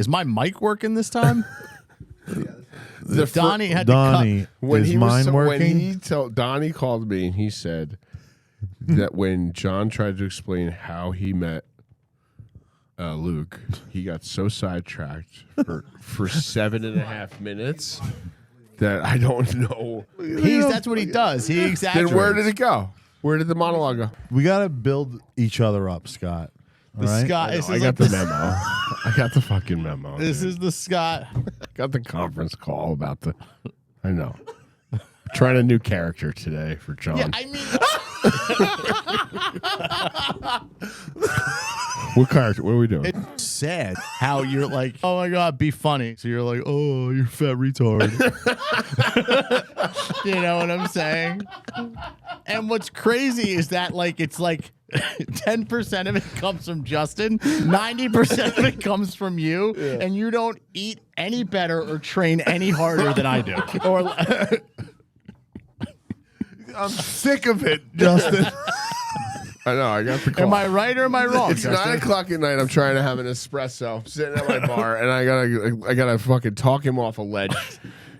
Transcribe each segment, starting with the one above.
Is my mic working this time? Donnie had Donnie, to cut. When is he mine was, working? when Donnie called me and he said that when John tried to explain how he met Luke, he got so sidetracked for 7.5 minutes that I don't know. That's what he does. He exaggerates. Then where did it go? Where did the monologue go? We got to build each other up, Scott. All right? Scott, I got the memo. I got the fucking memo. This dude. is the Scott. Got the conference call about the. I know. Trying a new character today for John. Yeah, I mean, What character? What are we doing? it's sad how you're like, oh my God, be funny. So you're like, oh, you're fat retard. You know what I'm saying? And what's crazy is that it's like 10% of it comes from Justin, 90% of it comes from you, and you don't eat any better or train any harder than I do. Or I'm sick of it, Justin. I know. I got the call. am I right or am I wrong? It's 9 o'clock at night. I'm trying to have an espresso, sitting at my bar, and I gotta fucking talk him off a ledge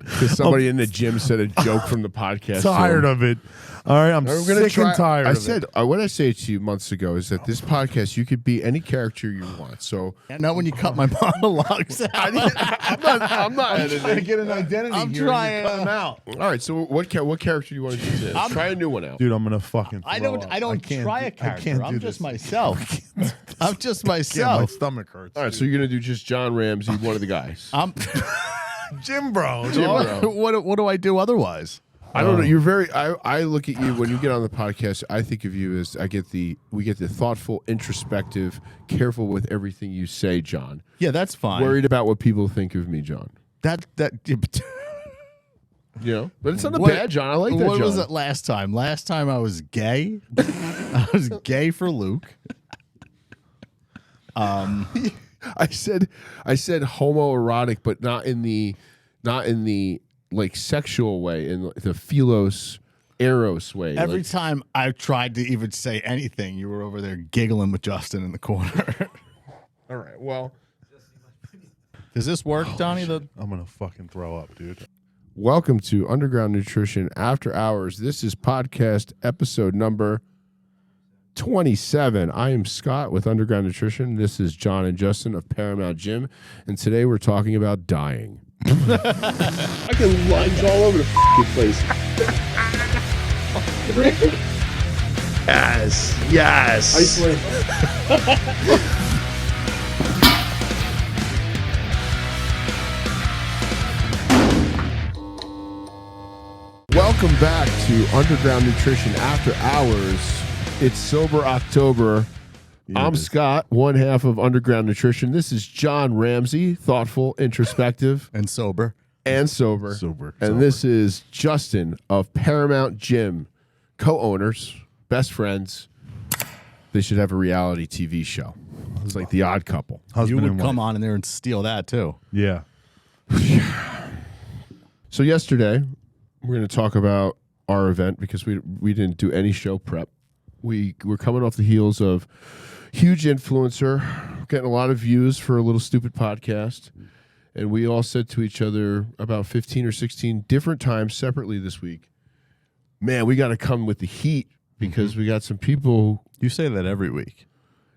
because somebody in the gym said a joke from the podcast. Tired of it. All right, I'm sick and tired I of said, it. what I said to you months ago is that this podcast, you could be any character you want. So Not when you cut my monologues out. I'm not editing. I get an identity. I'm here trying. and you cut them out. All right, so what character do you want to do today? Let's try a new one out. Dude, I'm gonna fucking. I throw don't. up. I don't can't try do- a character. I can't I'm do just this. myself. I'm just Yeah, my myself. stomach hurts. All right, so you're gonna do just John Ramsey, one of the guys. I'm. Gym bro. What do I do otherwise? I don't know. You're very. I look at you when you get on the podcast. I think of you as we get the thoughtful, introspective, careful with everything you say, John. Yeah, that's fine. Worried about what people think of me, John. That. You know, but it's not a What- bad John. I like that. What John. was it last time? Last time I was gay. I was gay for Luke. I said homoerotic, but not in the like sexual way, in the philos eros way. Every like, time I tried to even say anything, you were over there giggling with Justin in the corner. all right. Well, Does this work, Donnie? I'm gonna fucking throw up, dude. welcome to Underground Nutrition After Hours. This is podcast episode number 27. I am Scott with Underground Nutrition. This is John and Justin of Paramount Gym, and today we're talking about dying. I can lunge all over the place. Yes. I swear. Welcome back to Underground Nutrition After Hours. It's Sober October. I'm Scott, one half of Underground Nutrition. This is John Ramsey, thoughtful, introspective, And sober. and sober. And this is Justin of Paramount Gym, co-owners, best friends. They should have a reality TV show. It's like The Odd Couple. You Husband would and come wife. on in there and steal that too. Yeah. So yesterday, we're going to talk about our event because we didn't do any show prep. We're coming off the heels of huge influencer, getting a lot of views for a little stupid podcast. And we all said to each other about 15 or 16 different times separately this week, man, we got to come with the heat because we got some people. You say that every week.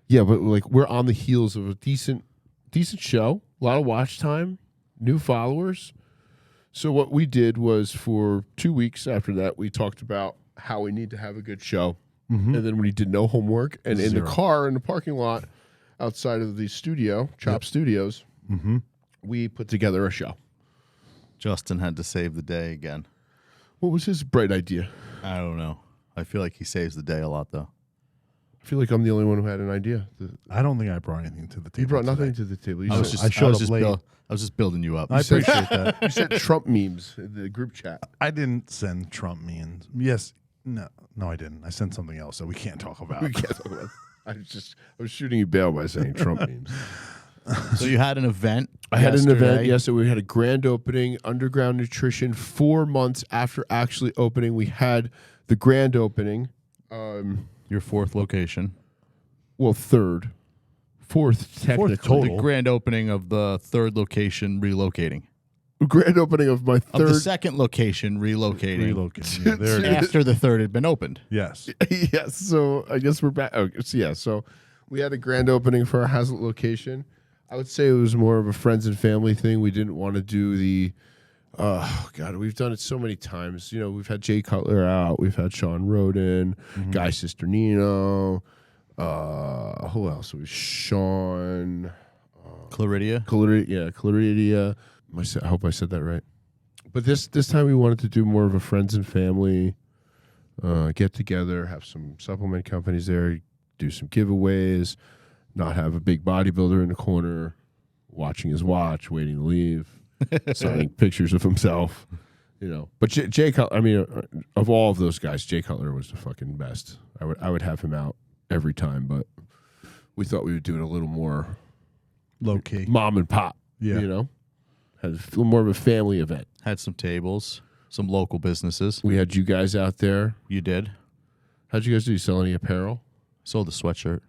Yeah, but like we're on the heels of a decent show, a lot of watch time, new followers. So what we did was for 2 weeks after that, we talked about how we need to have a good show. And then we did no homework. And in the car, in the parking lot outside of the studio, Chop Studios, we put together a show. Justin had to save the day again. What was his bright idea? I don't know. I feel like he saves the day a lot though. I feel like I'm the only one who had an idea. I don't think I brought anything to the table. You brought today. nothing to the table. You I was said, just, showed up just late. I was just building you up. I appreciate that. you said Trump memes in the group chat. I didn't send Trump memes. Yes. No, I didn't. I sent something else that we can't talk about. We can't talk about it. I was shooting you bail by saying Trump memes. So you had an event. I had an event yesterday. yesterday. We had a grand opening, Underground Nutrition. 4 months after actually opening, we had the grand opening. Your fourth location. Well, third. Fourth, technically. total. The grand opening of the third location relocating. Grand opening of my Of the third. second location relocating. Relocating. Yeah, there it is. After the third had been opened. Yes. Yes, so I guess we're back. Oh, so we had a grand opening for our Hazlitt location. I would say it was more of a friends and family thing. We didn't want to do the, oh God, we've done it so many times. You know, we've had Jay Cutler out, we've had Sean Roden, Guy Cisternino, who else? It was Sean, Claridia. Claridia. I hope I said that right. But this time we wanted to do more of a friends and family get together, have some supplement companies there, do some giveaways, not have a big bodybuilder in the corner watching his watch, waiting to leave, signing pictures of himself, you know. But Jay Cutler, I mean, of all of those guys, Jay Cutler was the fucking best. I would have him out every time, but we thought we would do it a little more Low key. mom and pop, Yeah. you know. Had a little more of a family event. Had some tables, some local businesses. We had you guys out there. You did. How'd you guys do? You sell any apparel? Sold a sweatshirt.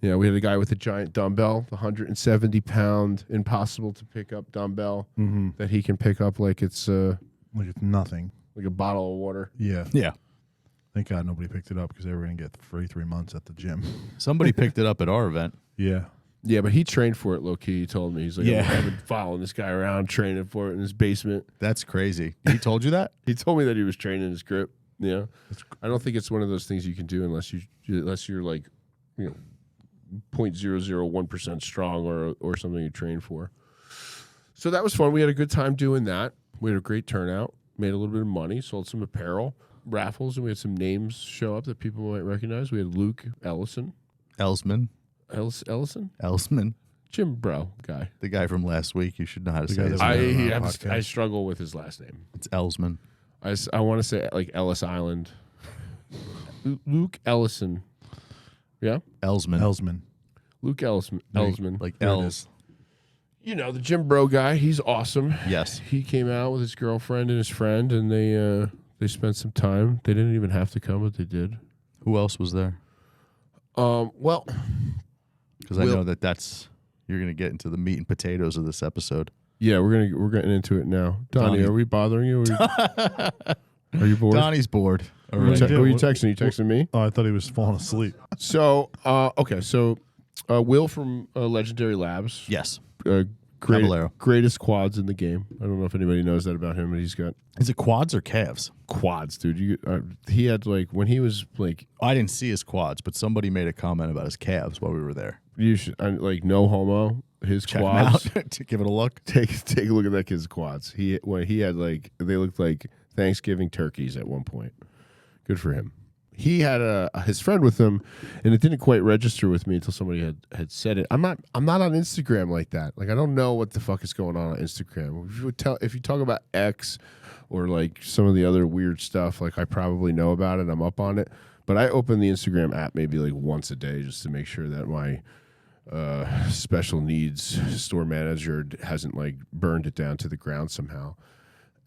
Yeah, we had a guy with a giant dumbbell, the 170-pound, impossible to pick up dumbbell that he can pick up like it's Like it's nothing. like a bottle of water. Yeah. Yeah. Thank God nobody picked it up because they were going to get free 3 months at the gym. Somebody picked it up at our event. Yeah. Yeah, but he trained for it low key. He told me he's like, Yeah. I've been following this guy around, training for it in his basement. That's crazy. He told you that? He told me that he was training his grip. Yeah, I don't think it's one of those things you can do unless you're like, you know, 0.001% strong or something you train for. So that was fun. We had a good time doing that. We had a great turnout. Made a little bit of money. Sold some apparel raffles, and we had some names show up that people might recognize. We had Luke Ellison. Elsman. Ellison? Gym bro guy. The guy from last week. You should know how to The say guy his that name. was on our podcast. I struggle with his last name. It's Elsman. I want to say like Ellis Island. Luke Ellison. Yeah? Elsman. Elsman. Luke Ellsman. Like There it Els. You know, the gym bro guy. He's awesome. Yes. He came out with his girlfriend and his friend, and they spent some time. They didn't even have to come, but they did. Who else was there? Well, Because I know that's you're going to get into the meat and potatoes of this episode. yeah, we're getting into it now. Donnie, are we bothering you? Are you bored? Donnie's bored. Who are you texting? You texting me? Oh, I thought he was falling asleep. So, okay. So, Will from Legendary Labs. Yes. Greatest quads in the game. I don't know if anybody knows that about him, but he's got Is it quads or calves? quads, dude. He had like when he was like I didn't see his quads, but somebody made a comment about his calves while we were there. you should like no homo. His Check 'em quads. out to give it a look. Take a look at that kid's quads. He had like they looked like Thanksgiving turkeys at one point. Good for him. He had his friend with him, and it didn't quite register with me until somebody had said it. I'm not on Instagram like that. Like I don't know what the fuck is going on Instagram. If you talk about X or like some of the other weird stuff, like I probably know about it. I'm up on it, but I open the Instagram app maybe like once a day just to make sure that my special needs store manager hasn't like burned it down to the ground somehow.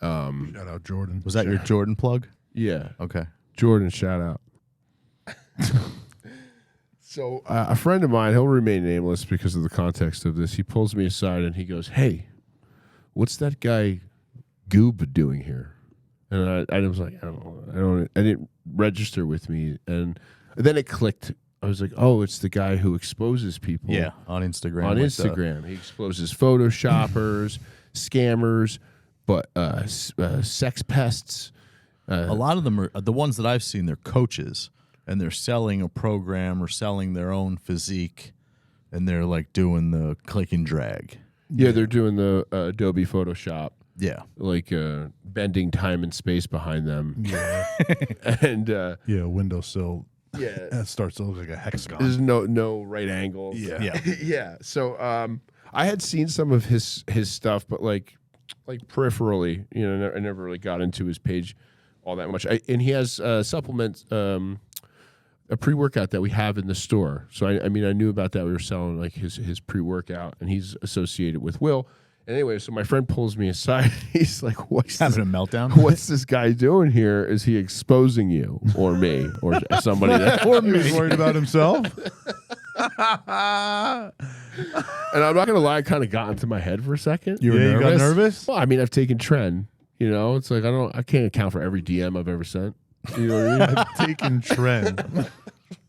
Shout out Jordan. Was that your Jordan plug? Yeah. Okay. Jordan, shout out. So a friend of mine, he'll remain nameless because of the context of this. He pulls me aside and he goes, "Hey, what's that guy Goob doing here?" And I was like, I didn't register with me. And then it clicked. I was like, oh, it's the guy who exposes people. Yeah, on Instagram. On like Instagram, he exposes photoshoppers, scammers, but sex pests. A lot of them are the ones that I've seen. They're coaches, and they're selling a program or selling their own physique, and they're like doing the click and drag. Yeah, they're doing the Adobe Photoshop, Yeah, like bending time and space behind them. Yeah. And Yeah, windowsill. yeah, It starts to look like a hexagon. there's no right angles. Yeah. yeah. Yeah. So I had seen some of his stuff, but like peripherally, you know, I never really got into his page all that much. And he has supplements, a pre-workout that we have in the store. So I mean, I knew about that. We were selling like his pre-workout, and he's associated with Will. And anyway, so my friend pulls me aside. He's like, "What's Having a meltdown. what's this guy doing here? Is he exposing you or me or somebody that He was worried about himself. And I'm not gonna lie, it kind of got into my head for a second. You got nervous? Well, I mean, I've taken trend. You know, it's like I can't account for every DM I've ever sent. You know what I mean? I've taken trend.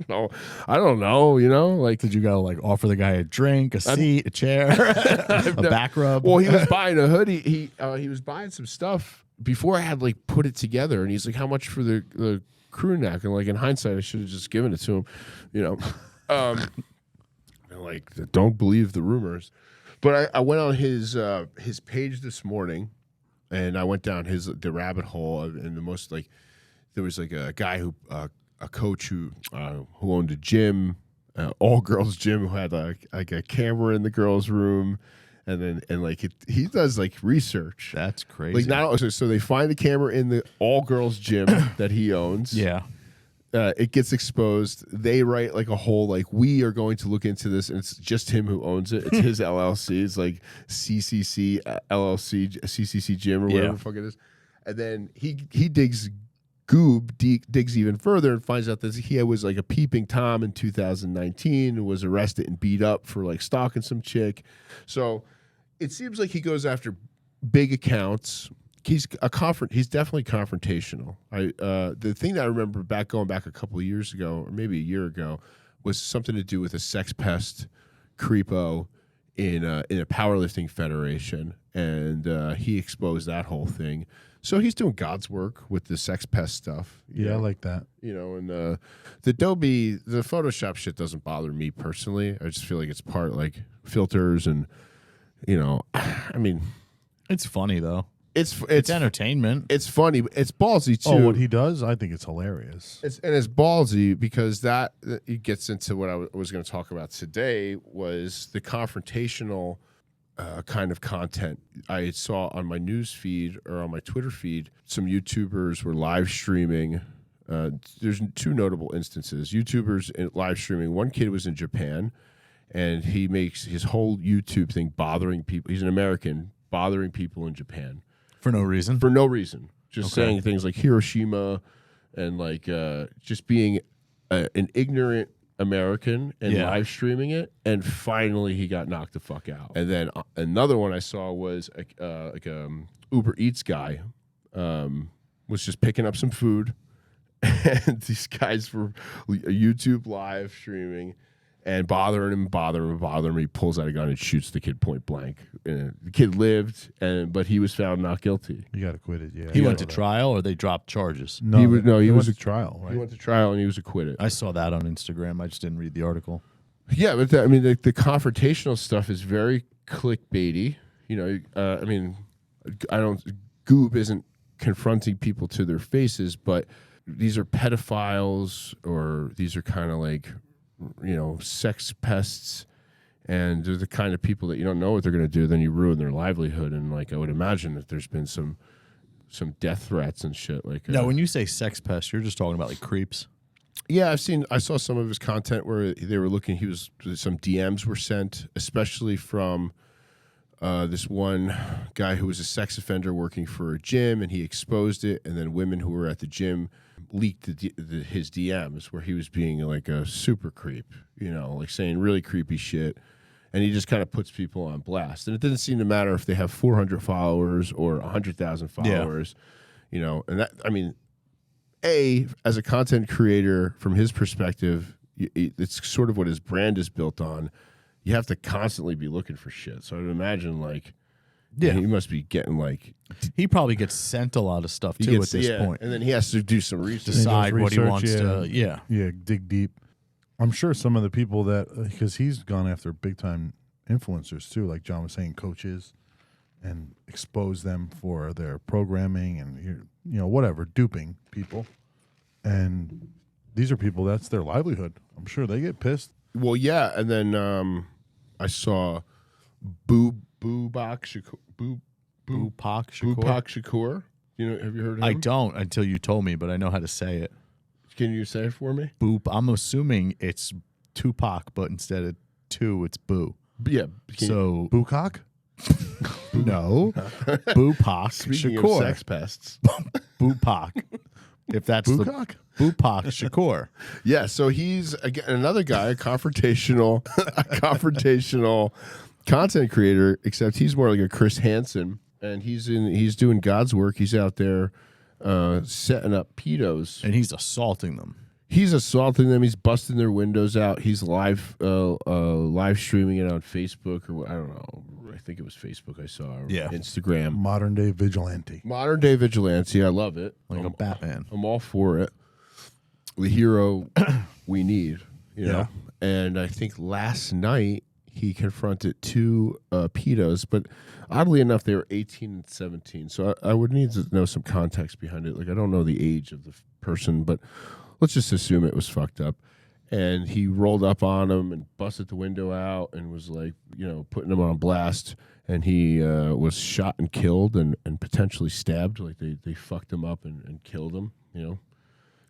No, I don't know. You know, like Did you go like offer the guy a drink, a seat, a chair, a back rub? Well, he was buying a hoodie. He was buying some stuff before I had like put it together, and he's like, "How much for the crew neck?" And like in hindsight, I should have just given it to him. You know, and like don't believe the rumors. But I went on his page this morning, and I went down the rabbit hole, and the most like there was like a guy who. A coach who owned a gym, all girls gym, who had like a camera in the girls' room, and he does like research. That's crazy. Like not so they find a camera in the all girls gym that he owns. Yeah. It gets exposed. They write like a whole like we are going to look into this, and it's just him who owns it. It's his LLC. It's like CCC LLC, CCC Gym or whatever the fuck it is. And then he digs even further and finds out that he was like a peeping Tom in 2019 and was arrested and beat up for like stalking some chick. So it seems like he goes after big accounts. He's definitely confrontational. The thing that I remember going back a couple of years ago, or maybe a year ago, was something to do with a sex pest creepo in a powerlifting federation, and he exposed that whole thing. So he's doing God's work with the sex pest stuff. Yeah, I like that. You know, and the Photoshop shit doesn't bother me personally. I just feel like it's part like filters and, you know, I mean, it's funny though. It's entertainment. It's funny. But it's ballsy too. Oh, what he does, I think it's hilarious. It's ballsy because that it gets into what I was going to talk about today was the confrontational. Kind of content I saw on my news feed or on my Twitter feed. Some YouTubers were live streaming. There's two notable instances. YouTubers live streaming. One kid was in Japan, and he makes his whole YouTube thing bothering people. He's an American bothering people in Japan For no reason? For no reason. Just saying things like Hiroshima and like just being an ignorant American and live streaming it, and finally he got knocked the fuck out. And then another one I saw was like Uber Eats guy was just picking up some food, and these guys were YouTube live streaming and bothering him. He pulls out a gun and shoots the kid point blank. And the kid lived, but he was found not guilty. You got acquitted. Yeah, he went to trial, or they dropped charges. No, he went to trial. Right? He went to trial and he was acquitted. I saw that on Instagram. I just didn't read the article. Yeah, but I mean, the confrontational stuff is very clickbaity. You know, I mean, Goob isn't confronting people to their faces, but these are pedophiles, or these are kind of like, you know, sex pests, and they're the kind of people that you don't know what they're going to do, then you ruin their livelihood. And like I would imagine that there's been some death threats and shit. Like now, when you say sex pests, you're just talking about like creeps. Yeah, I saw some of his content where they were looking. Some DMs were sent, especially from this one guy who was a sex offender working for a gym, and he exposed it. And then women who were at the gym leaked his DMs where he was being like a super creep, you know, like saying really creepy shit. And he just kind of puts people on blast. And it doesn't seem to matter if they have 400 followers or 100,000 followers, you know. And that, I mean, as a content creator, from his perspective, it's sort of what his brand is built on. You have to constantly be looking for shit. So I'd imagine, like, he must be getting, like... He probably gets sent a lot of stuff, too, at this point. And then he has to do some research. Decide what he wants to... Yeah, dig deep. I'm sure some of the people that... Because he's gone after big-time influencers, too, like John was saying, coaches, and expose them for their programming and, you know, whatever, duping people. And these are people, that's their livelihood. I'm sure they get pissed. Well, yeah, and then I saw Boopak Shakur. You know, have you heard of him? I don't until you told me, but I know how to say it. Can you say it for me? Boop. I'm assuming it's Tupac, but instead of two, it's Boo. Yeah. So Boocock? No. Boopak Speaking Shakur. of sex pests. Boopak. If that's Boocock? Bupak Shakur. Yeah, so he's again another guy, a confrontational content creator, except he's more like a Chris Hansen, and he's doing God's work. He's out there setting up pedos, And he's assaulting them. He's assaulting them. He's busting their windows out. He's live streaming it on Facebook, or I don't know. I think it was Facebook I saw. Or Instagram. Modern day vigilante. Modern day vigilante. I love it. Like a Batman. I'm all for it. The hero we need, you know. And I think last night he confronted two pedos, but oddly enough, they were 18 and 17. So I would need to know some context behind it. Like, I don't know the age of the person, but let's just assume it was fucked up. And he rolled up on him and busted the window out and was like, you know, putting him on blast. And he was shot and killed and potentially stabbed. Like they fucked him up and killed him, you know.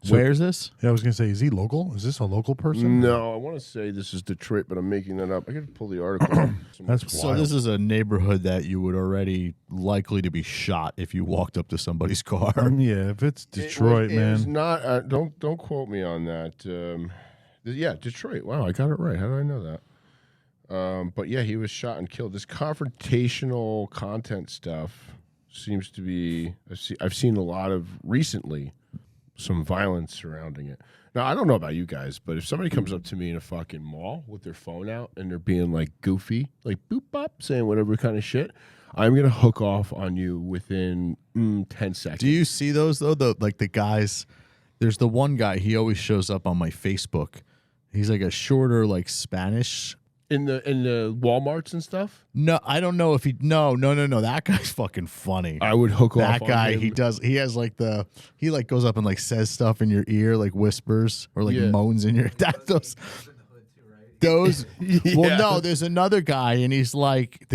So, where's this? Yeah, I was gonna say, is he local? Is this a local person? No, I want to say this is Detroit, but I'm making that up. I got to pull the article. That's So wild. this is a neighborhood that you would already likely to be shot if you walked up to somebody's car. Yeah, if it's Detroit, it was man. not. Don't quote me on that. Yeah, Detroit. Wow, I got it right. How did I know that? But yeah, he was shot and killed. This confrontational content stuff seems to be. I've seen a lot of recently. Some violence surrounding it. Now, I don't know about you guys, but if somebody comes up to me in a fucking mall with their phone out and they're being like goofy, like boop bop, saying whatever kind of shit, I'm gonna hook off on you within 10 seconds. Do you see those though? Like the guys, there's the one guy, he always shows up on my Facebook. He's like a shorter, like Spanish. in the Walmarts and stuff? No, I don't know if he. No. That guy's fucking funny. I would hook off That guy, on him. he has like he like goes up and like says stuff in your ear, like whispers or like Yeah. moans in your. Those. Yeah. Well, no, there's another guy, and he's like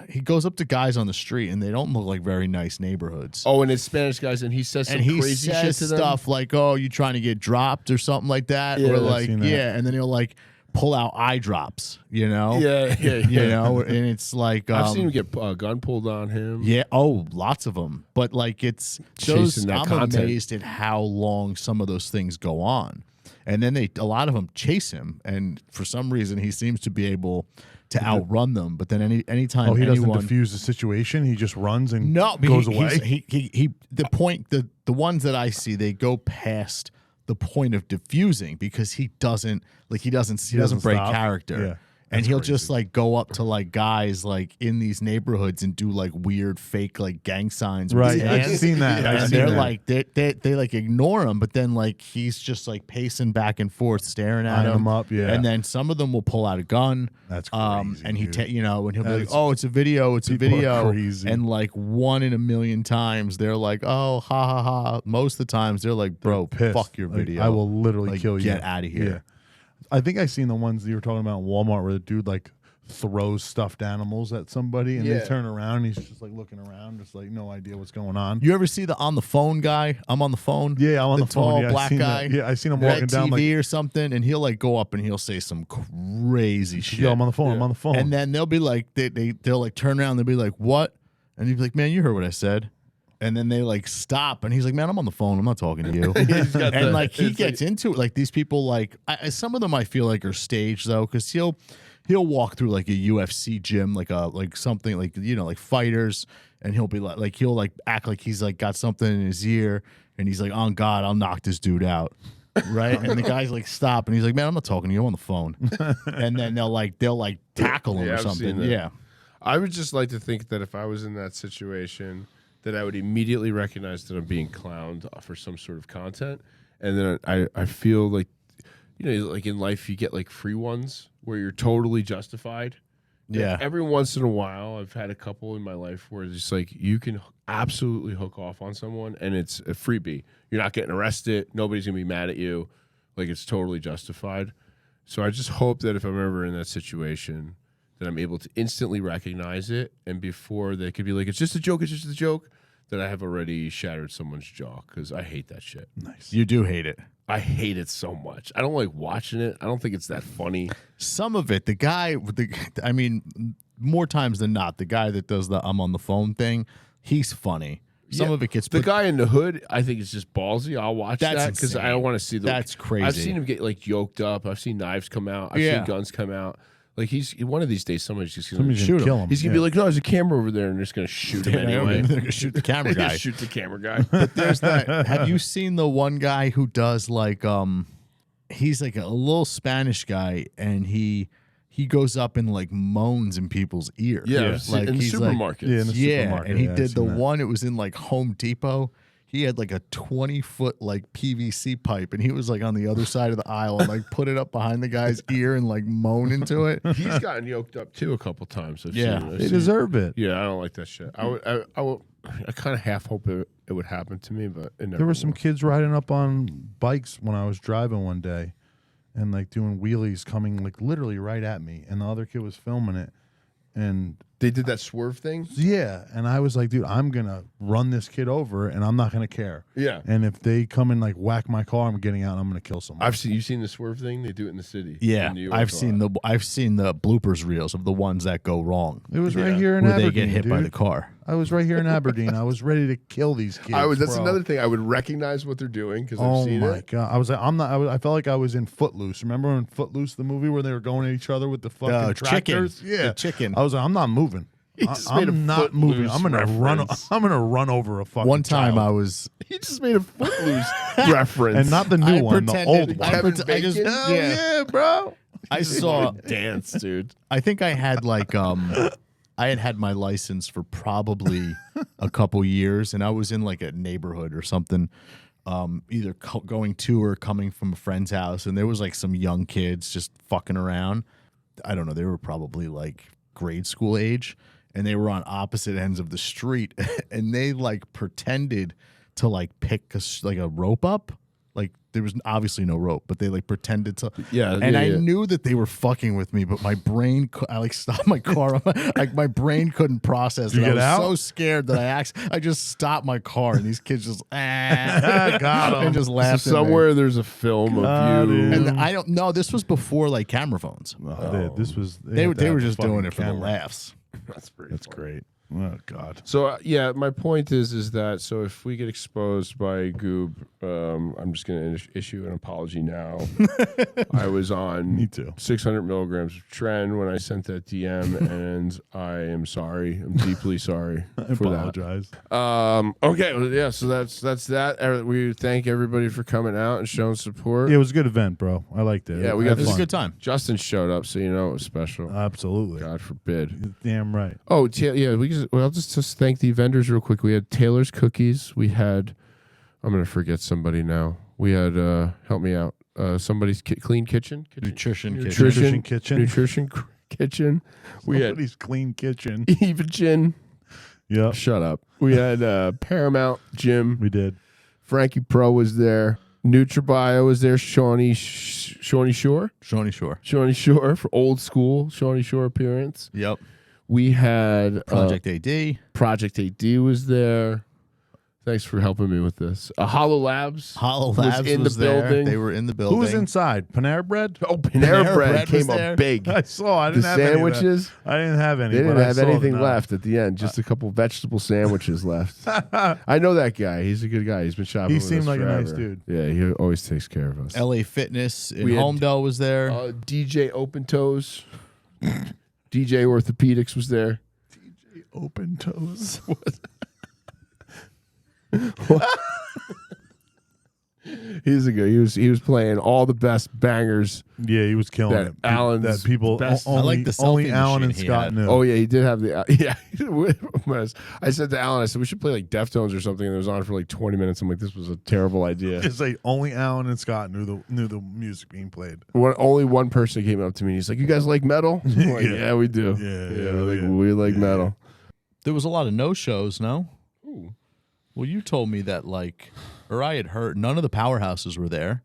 he goes up to guys on the street, and they don't look like very nice neighborhoods. Oh, and it's Spanish guys, and he says some And he crazy shit says to them. stuff like, "Oh, you trying to get dropped or something like that," Yeah, or I've like, seen that. yeah, and then he'll like pull out eye drops, you know, Yeah. you know, and it's like, I've seen him get a gun pulled on him. yeah, oh, lots of them, but like it's those. Chasing that I'm content. amazed at how long some of those things go on, and then a lot of them chase him, and for some reason he seems to be able to outrun them. But then anytime Oh, he doesn't anyone, diffuse the situation. He just runs and no, but goes he, away. He the ones that I see, they go past the point of diffusing because he doesn't doesn't break stop. character. Yeah, And that's he'll crazy. just like go up to like guys like in these neighborhoods and do like weird fake like gang signs. With Right, his I've hands. seen that. I've And seen they're that. like they like ignore him, but then like he's just like pacing back and forth, staring at Eyeing him. him up, yeah. And then some of them will pull out a gun. That's And crazy, he dude. and he'll be like, That's- "Oh, it's a video, it's a people are video." crazy. And like one in a million times, they're like, "Oh, ha ha ha." Most of the times, they're like, "Bro, Pissed. fuck your Like, video. I will literally Like, kill you. get outta here." Yeah. I think I seen the ones that you were talking about in Walmart where the dude like throws stuffed animals at somebody and Yeah. they turn around and he's just like looking around, just like no idea what's going on. You ever see the on the phone guy? I'm on the phone. Yeah, I'm on the phone. tall Yeah, I black seen guy. that. Yeah, I seen him Red walking down TV like, or something, and he'll like go up and he'll say some crazy shit. yo, I'm on the phone. I'm on the phone. And then they'll be like, they'll like turn around. They'll be like, "What?" And he'd be like, "Man, you heard what I said." And then they like stop, and he's like, "Man, I'm on the phone. I'm not talking to you." He's got And the- like he it's gets into it. Like these people, like some of them, I feel like are staged though, because he'll walk through like a UFC gym, like something like like fighters, and he'll be like he'll like act like he's like got something in his ear, and he's like, "On God, I'll knock this dude out." Right, and the guy's like, "Stop," and he's like, "Man, I'm not talking to you. I'm on the phone." And then they'll tackle him Yeah, or I've something. seen that. Yeah. I would just like to think that if I was in that situation, that I would immediately recognize that I'm being clowned for some sort of content, and then I feel like, like in life you get like free ones where you're totally justified. Yeah. Every once in a while, I've had a couple in my life where it's just like you can absolutely hook off on someone, and it's a freebie. You're not getting arrested. Nobody's gonna be mad at you. Like it's totally justified. So I just hope that if I'm ever in that situation, that I'm able to instantly recognize it, and before they could be like, "It's just a joke. It's just a joke," that I have already shattered someone's jaw because I hate that shit. nice. You do hate it. I hate it so much. I don't like watching it. I don't think it's that funny. Some of it, the guy with I mean, more times than not, the guy that does the I'm on the phone thing, he's funny. Some of it gets the guy in the hood. I think is just ballsy. I'll watch That's that because I insane. want to see the. That's crazy. I've seen him get like yoked up. I've seen knives come out. I've seen guns come out. Like he's one of these days, somebody's just gonna shoot him. Kill him. He's gonna be like, no, there's a camera over there, and they're just gonna shoot him anyway. They're gonna shoot the camera guy. Shoot the camera guy. But there's that. Have you seen the one guy who does like he's like a little Spanish guy, and he goes up and like moans in people's ears. Yeah, like in the he's supermarket. Yeah, in the supermarket. And he I've did the seen that. one. It was in like Home Depot. He had like a 20-foot like PVC pipe, and he was like on the other side of the aisle and like put it up behind the guy's ear and like moan into it. He's gotten yoked up too a couple times. I've Yeah. seen it. They deserve it. Yeah, I don't like that shit. I kind of half hope it would happen to me, but it never There were some will. kids riding up on bikes when I was driving one day, and like doing wheelies, coming like literally right at me, and the other kid was filming it, and They did that swerve thing. yeah, and I was like, dude, I'm gonna run this kid over, and I'm not gonna care. Yeah, And if they come and like whack my car, I'm getting out, and I'm gonna kill someone. you've seen the swerve thing. They do it in the city. Yeah, in New York I've a seen lot. I've seen the bloopers reels of the ones that go wrong, It was right Yeah. here in where Aberdeen, they get hit by dude. the car. I was right here in Aberdeen. I was ready to kill these kids. That's bro. another thing. I would recognize what they're doing because I've Oh seen my it. god! I was like, I felt like I was in Footloose. Remember in Footloose, the movie where they were going at each other with the fucking tractors? chicken. Yeah, The chicken. I was like, I'm not moving. just made a I'm not moving. Footloose I'm gonna run. reference. I'm gonna run over a fucking. One time child. I was He just made a Footloose reference, and not the new I one, the pretended- old one. I Kevin pret- I just- Bacon? Hell yeah, bro. I saw dance, dude. I think I had like I had my license for probably a couple years, and I was in like a neighborhood or something, either going to or coming from a friend's house, and there was like some young kids just fucking around. I don't know, they were probably like grade school age, and they were on opposite ends of the street, and they like pretended to like pick like a rope up. Like there was obviously no rope, but they like pretended to. Yeah, and yeah, I yeah. knew that they were fucking with me, but my brain, I like stopped my car. Like my brain couldn't process it. you I get was out? so scared that I just stopped my car, and these kids just Got 'em. and just So laughed. at me. somewhere there's a film of Got you. it. And I don't know. This was before like camera phones. This was They had to were have a just doing fucking it for the camera. laughs. That's pretty. That's great. Oh god. So yeah, my point is that so if we get exposed by Goob, I'm just going to issue an apology now. I was on Me too. 600 milligrams of Tren when I sent that DM, and I am sorry. I'm deeply sorry I for apologize. that. Okay, well, yeah. So that's that. We thank everybody for coming out and showing support. Yeah, it was a good event, bro. I liked it. Yeah, we I got had It was a fun. good time. Justin showed up, so you know it was special. Absolutely. God forbid. You're damn right. Oh, yeah. I'll just thank the vendors real quick. We had Taylor's Cookies. We had, I'm gonna forget somebody now. We had, help me out. Somebody's Clean Kitchen. Nutrition kitchen. Nutrition Kitchen. Nutrition Kitchen. We had Somebody's clean kitchen. Eva Gin. Yep, Shut up. We had Paramount Gym. we did. Frankie Pro was there. NutriBio was there. Shawnee Shore. Shawnee Shore. Shawnee Shore for old school Shawnee Shore appearance. Yep. We had Project AD. Project AD was there. Thanks for helping me with this. Hollow Labs. Hollow was Labs in was the there. building. They were in the Who building. was inside? Panera Bread? Oh, Panera Panera Bread Bread was came there. up big. I saw. I The didn't have any of that. sandwiches. I didn't have any. They didn't but I have saw anything them. left at the end. Just a couple vegetable sandwiches left. I know that guy. He's a good guy. He's been shopping. He with seemed us like a nice forever. dude. Yeah, he always takes care of us. LA Fitness in We had- Homedale was there. DJ Open Toes. DJ Orthopedics was there. Open toes. He's a good. He was playing all the best bangers. Yeah, he was killing That it. Alan's that people best- only, I like the only selfie Alan machine and he Scott had. knew. Oh yeah, he did have the yeah. I said to Alan, I said we should play like Deftones or something, and it was on for like 20 minutes. I'm like, this was a terrible idea. It's like only Alan and Scott knew the music being played. Only one person came up to me. And he's like, "You guys like metal?" I'm like, Yeah. yeah, we do. Yeah, we like yeah. metal. There was a lot of no shows, no? Ooh. Well, you told me that or I had heard none of the powerhouses were there.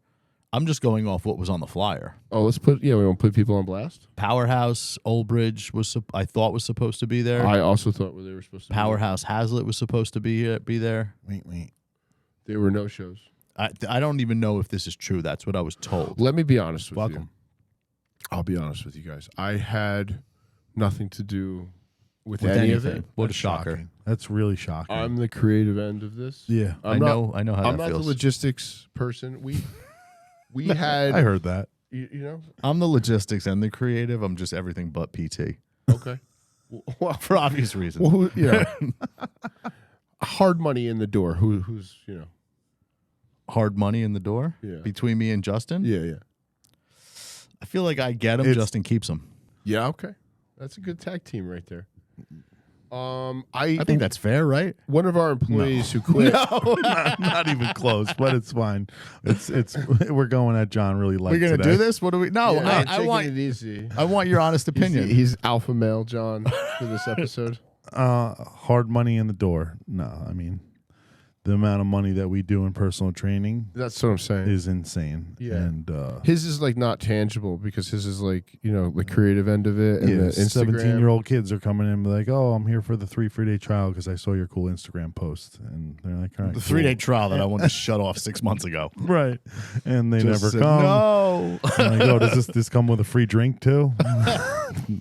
I'm just going off what was on the flyer. Oh, we want to put people on blast. Powerhouse, Old Bridge I thought was supposed to be there. I also thought they were supposed to. Powerhouse Hazlitt was supposed to be there. Wait. There were no shows. I don't even know if this is true. That's what I was told. Let me be honest with Fuck you. 'em. I'll be honest with you guys. I had nothing to do with with any of anything. it. What a That's shocker. shocking. That's really shocking. I'm the creative end of this. yeah, I know how I'm that not feels. the logistics person. We had. I heard that. You know. I'm the logistics and the creative. I'm just everything but PT Okay. Well, for obvious reasons. well, yeah. Hard money in the door. Who's Hard money in the door Yeah. between me and Justin. Yeah. I feel like I get him. It's- Justin keeps him. Yeah. Okay. That's a good tag team right there. I think that's fair, right? one of our employees who quit. No, not even close. But it's fine. It's we're going at John really light. We're gonna today. do this. What do we? No, Yeah, I taking want. it easy. I want your honest opinion. He's alpha male John for this episode. Hard money in the door. No, I mean the amount of money that we do in personal training That's what I'm saying. is insane. Yeah. And His is like not tangible because his is like, the creative end of it and the Instagram. 17-year-old kids are coming in and be like, "Oh, I'm here for the 3 free day trial because I saw your cool Instagram post." And they're like, "All right, the cool." 3-day trial that I wanted to shut off 6 months ago. right?" And they Just never said, come. No. I'm like, "Oh, does this come with a free drink too?"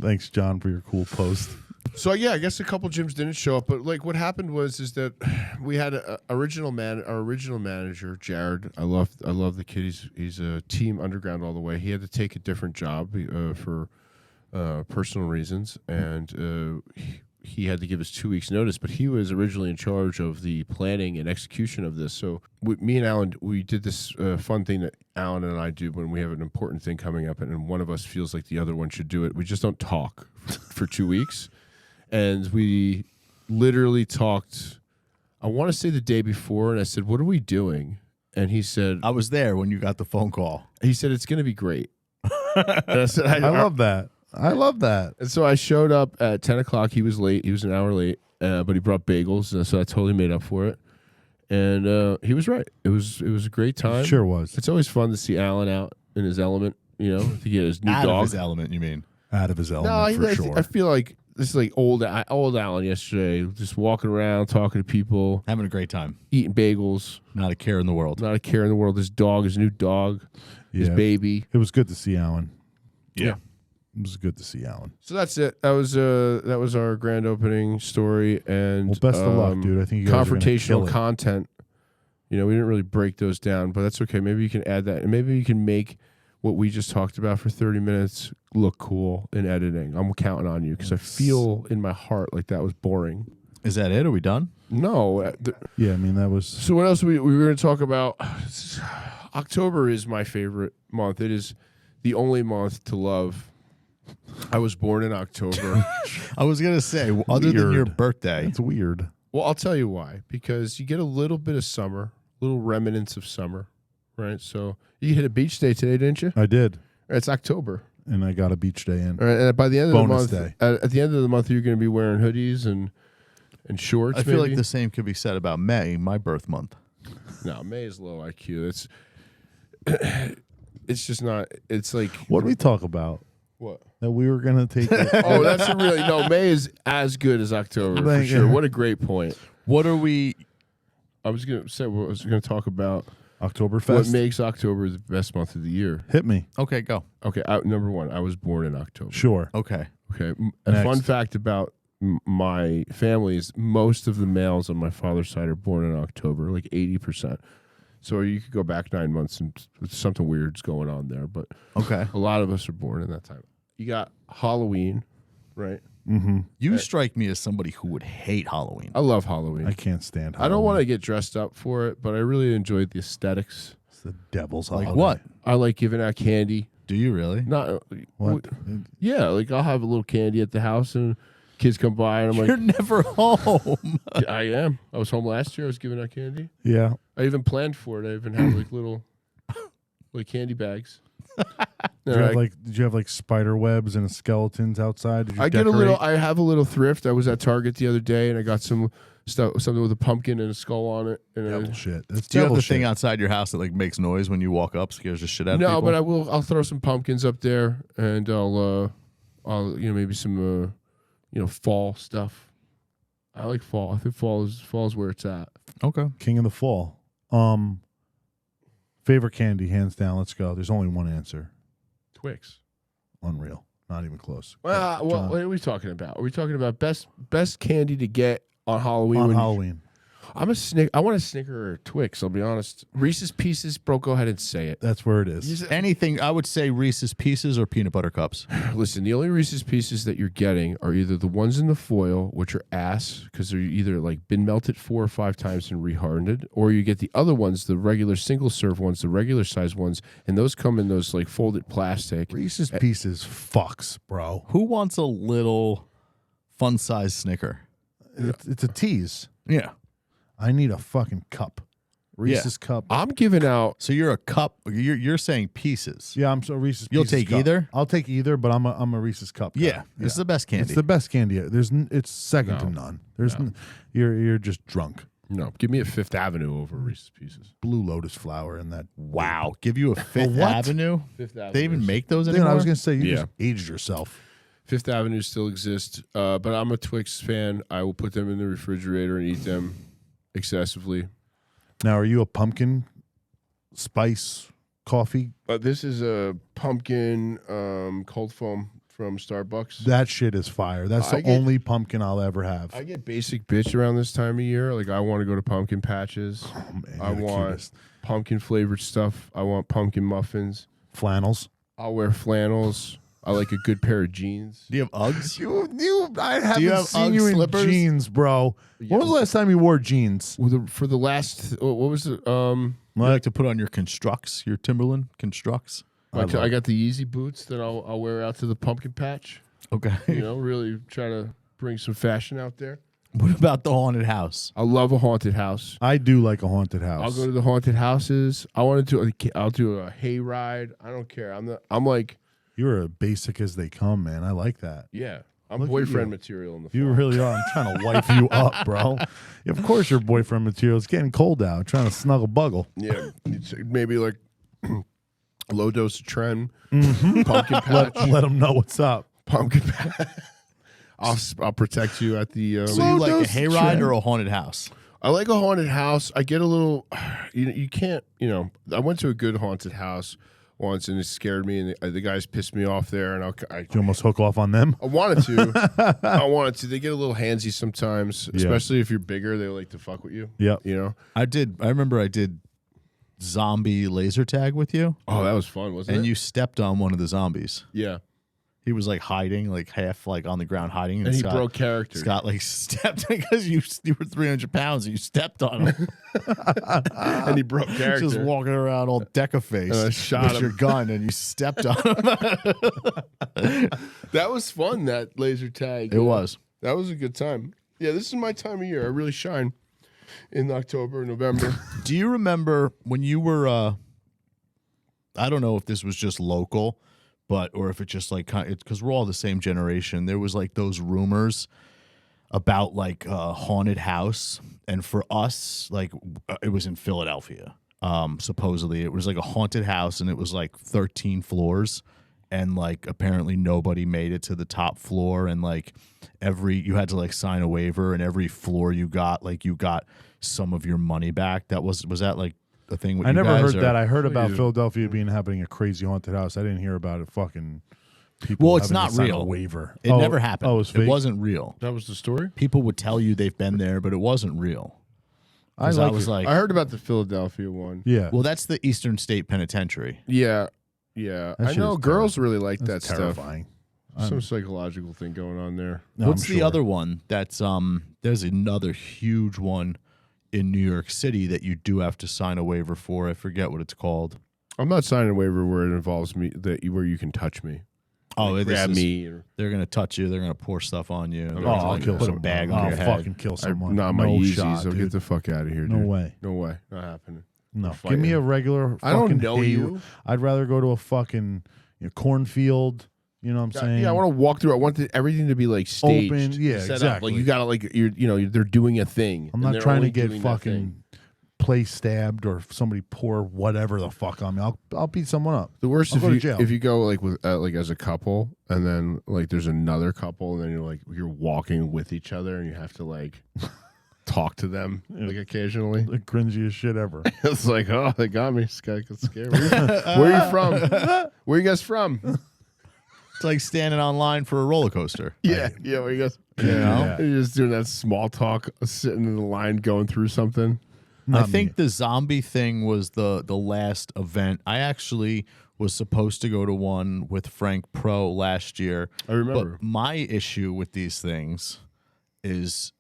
Thanks, John, for your cool post. So yeah, I guess a couple gyms didn't show up, but like what happened is that we had our original manager Jared. I love the kid. He's a team underground all the way. He had to take a different job for personal reasons, and he had to give us 2 weeks notice. But he was originally in charge of the planning and execution of this. So me and Alan, we did this fun thing that Alan and I do when we have an important thing coming up, and one of us feels like the other one should do it. We just don't talk for 2 weeks. And we literally talked, I want to say the day before, and I said, "What are we doing?" And he said, I was there when you got the phone call. "It's going to be great." And I said, I love that. I love that. And so I showed up at 10 o'clock. He was late. He was an hour late, but he brought bagels, so I totally made up for it. And he was right. It was a great time. Sure was. It's always fun to see Alan out in his element, to get his new Out dog. of his element, you mean? Out of his element for sure. I feel like this is like old Alan yesterday, just walking around, talking to people, Having a great time. eating bagels, Not a care in the world. not a care in the world. His dog, his new dog, his Yeah. baby. It was good to see Alan. Yeah. It was good to see Alan. So that's it. That was our grand opening story. And Well, best of luck, dude. I think you guys are gonna kill confrontational it. content. We didn't really break those down, but that's okay. Maybe you can add that, and maybe you can make what we just talked about for 30 minutes look cool in editing. I'm counting on you because I feel in my heart like that was boring. Is that it? Are we done? No. Yeah, I mean that was So what else we were going to talk about? October is my favorite month. It is the only month to love. I was born in October. I was going to say, other than your Weird. birthday, it's weird. Well, I'll tell you why. Because you get a little bit of summer, little remnants of summer, right? So you hit a beach day today, didn't you? I did, It's October. and I got a beach day in. All right, and by the end of Bonus the month, day. at the end of the month, you're going to be wearing hoodies and shorts. I feel maybe? like the same could be said about May, my birth month. No, May is low IQ. It's just not. It's like What did we talk about? what? That we were gonna take. Oh, that's a really no. May is as good as October for Thank sure. you. What a great point. What are we? I was going to talk about what Oktoberfest. makes October the best month of the year. Hit me. Okay, go. Okay, number one, I was born in October. Sure. Okay. Okay, a Next. fun fact about my family is most of the males on my father's side are born in October, like 80%. So you could go back 9 months and something weird's going on there, but Okay. a lot of us are born in that time. You got Halloween, right? Mm-hmm. You strike me as somebody who would hate Halloween. I love Halloween. I can't stand. I don't want to get dressed up for it, but I really enjoyed the aesthetics. It's the devil's Like holiday. what? I like giving out candy. Do you really? Not What? Yeah, like I'll have a little candy at the house and kids come by and I'm You're like, never home. I am. I was home last year. I was giving out candy. Yeah. I even planned for it. I even had like little candy bags. Did you have like spider webs and skeletons outside? Did you I get a decorate? little. I have a little thrift. I was at Target the other day and I got some stuff, something with a pumpkin and a skull on it. And Devil shit. That's Do you have devil the shit. thing outside your house that like makes noise when you walk up, scares the shit out of no, people? but I will. I'll throw some pumpkins up there and I'll maybe some fall stuff. I like fall. I think fall is where it's at. Okay. King of the Fall. Favorite candy, hands down. Let's go. There's only one answer. Twix. Unreal. Not even close. Well, John. what are we talking about? Are we talking about best candy to get on Halloween? On Halloween. I want a Snicker or a Twix. I'll be honest. Reese's Pieces, bro. Go ahead and say it. That's where it is. Anything, I would say Reese's Pieces or peanut butter cups. Listen, the only Reese's Pieces that you're getting are either the ones in the foil, which are ass because they're either like been melted 4 or 5 times and rehardened, or you get the other ones, the regular single serve ones, the regular size ones, and those come in those like folded plastic. Reese's Pieces fucks, bro. Who wants a little fun size Snicker? It's a tease. Yeah. I need a fucking cup. Reese's cup. I'm giving out. So you're a cup. You're saying pieces. Yeah, I'm so Reese's. You'll Pieces take cup. either? I'll take either, but I'm a Reese's cup guy. Yeah, it's the best candy. It's the best candy. It's second to none. You're just drunk. No, give me a Fifth Avenue over Reese's Pieces. Blue Lotus flower in that. Wow. Give you a Fifth what? Avenue? Fifth Avenue. They even make those Dude, anymore? I was gonna say you Yeah. just aged yourself. Fifth Avenue still exists, but I'm a Twix fan. I will put them in the refrigerator and eat them excessively. Now, are you a pumpkin spice coffee? This is a pumpkin cold foam from Starbucks. That shit is fire. That's the only pumpkin I'll ever have. I get basic bitch around this time of year. Like I want to go to pumpkin patches. Oh, man, I you're the want cutest. pumpkin flavored stuff. I want pumpkin muffins. Flannels. I'll wear flannels. I like a good pair of jeans. Do you have Uggs? I haven't you have seen Ugg you in slippers? jeans, bro. When was the last time you wore jeans? For the last, what was it? You like to put on your Constructs, your Timberland Constructs? I got the Yeezy boots that I'll wear out to the pumpkin patch. Okay. You know, really try to bring some fashion out there. What about the haunted house? I love a haunted house. I do like a haunted house. I'll go to the haunted houses. I'll do a hayride. I don't care. I'm like, You're as basic as they come, man. I like that. yeah. I'm Look at boyfriend you. material in the fall. You really are. I'm trying to wife you up, bro. Of course, you're boyfriend material. It's getting cold out. I'm trying to snuggle buggle. Yeah. Maybe like low dose of Tren. Mm-hmm. Pumpkin patch. Let them know what's up. Pumpkin patch. I'll protect you at the. So you like a those hayride trend- or a haunted house? I like a haunted house. I get a little. You can't. I went to a good haunted house once, and it scared me, and the guys pissed me off there, and I You almost hook off on them. I wanted to. They get a little handsy sometimes, especially if you're bigger. They like to fuck with you. Yep. You know. I remember I did zombie laser tag with you, Oh, that was fun, wasn't it? and you stepped on one of the zombies. Yeah. He was like hiding, like half like on the ground hiding, And he Scott, broke character. Scott like stepped because you were 300 pounds and you stepped on him. And he broke character. Just walking around all deca face And I shot with him. your gun and you stepped on him. That was fun. That laser tag. It was. That was a good time. Yeah, this is my time of year. I really shine in October, November. Do you remember when you were? I don't know if this was just local, or if it just like because we're all the same generation. There was like those rumors about like a haunted house, and for us, like it was in Philadelphia. Supposedly, it was like a haunted house, and it was like 13 floors, and like apparently nobody made it to the top floor, and like you had to like sign a waiver, and every floor you got some of your money back. Was that like a thing with I you never guys, heard or? that. I heard about you. Philadelphia having a crazy haunted house. I didn't hear about it. Fucking people. Well, it's having not to sign real. A waiver. It never happened. Oh, it was fake? It wasn't real. That was the story? People would tell you they've been there, but it wasn't real. I 'Cause like was it. like, I heard about the Philadelphia one. Yeah. well, that's the Eastern State Penitentiary. Yeah. That I shit know is girls really like that That's stuff. terrifying. Some psychological thing going on there. No, What's I'm the sure. other one? That's there's another huge one in New York City that you do have to sign a waiver for. I forget what it's called. I'm not signing a waiver where it involves me where you can touch me. Oh, Like, this grab is- me. Or, They're gonna touch you. They're gonna pour stuff on you. They're Oh, gonna, I'll like, kill put a someone. bag on I'll your head. fucking kill someone. not my no Yeezys. shot, So dude. get the fuck out of here, dude. No way. No way. Not happening. No. We're Give me a fighting. regular. I don't fucking know hay- you. I'd rather go to a fucking cornfield. You know what I'm saying? Yeah, I want to walk through. I want everything to be like staged, Open, yeah, set up. exactly. Like you gotta they're doing a thing. I'm and not they're trying to only get doing that fucking thing. place stabbed or somebody pour whatever the fuck on me. I'll beat someone up. The worst I'll if go to you jail. if you go like with like as a couple, and then like there's another couple, and then you're walking with each other, and you have to like talk to them like occasionally. The cringiest shit ever. It's like, oh, they got me. This guy got scared. Where are you from? Where are you guys from? It's like standing online for a roller coaster. Yeah, where he goes, You know? you're just doing that small talk, sitting in the line, going through something. I think the zombie thing was the last event. I actually was supposed to go to one with Frank Pro last year. I remember. But my issue with these things is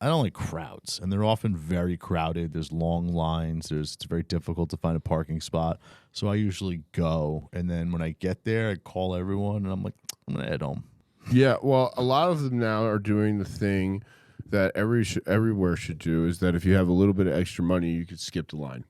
I don't like crowds, and they're often very crowded. There's long lines. It's very difficult to find a parking spot. So I usually go, and then when I get there, I call everyone, and I'm like, I'm going to head home. Yeah, well, a lot of them now are doing the thing that everywhere should do, is that if you have a little bit of extra money, you could skip the line.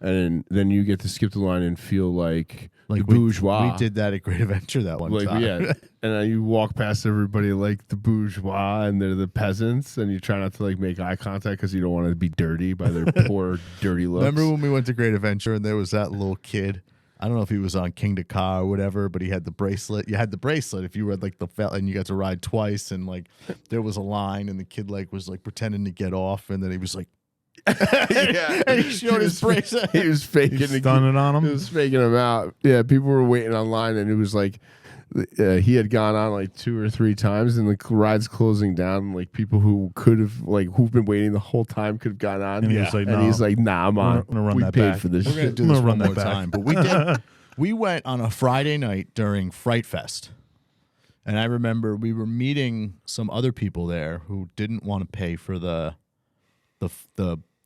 And then you get to skip the line and feel like the bourgeois. We did that at Great Adventure that one time. Yeah, and then you walk past everybody like the bourgeois, and they're the peasants, and you try not to like make eye contact because you don't want to be dirty by their poor, dirty looks. Remember when we went to Great Adventure and there was that little kid? I don't know if he was on King to Ka or whatever, but he had the bracelet. You had the bracelet if you were like and you got to ride twice, and like there was a line, and the kid like was like pretending to get off, and then he was like, yeah, and he showed his bracelet. He was faking He's stunning on him. He was faking him out. Yeah, people were waiting online, and it was like he had gone on like 2 or 3 times, and the ride's closing down. Like people who could have who've been waiting the whole time could have gone on. And he was like, and no. he's like, nah, I'm on. I'm gonna run we that paid back. for this. We're gonna shit. do this I'm one gonna more run that back. time, but we did. We went on a Friday night during Fright Fest, and I remember we were meeting some other people there who didn't want to pay for the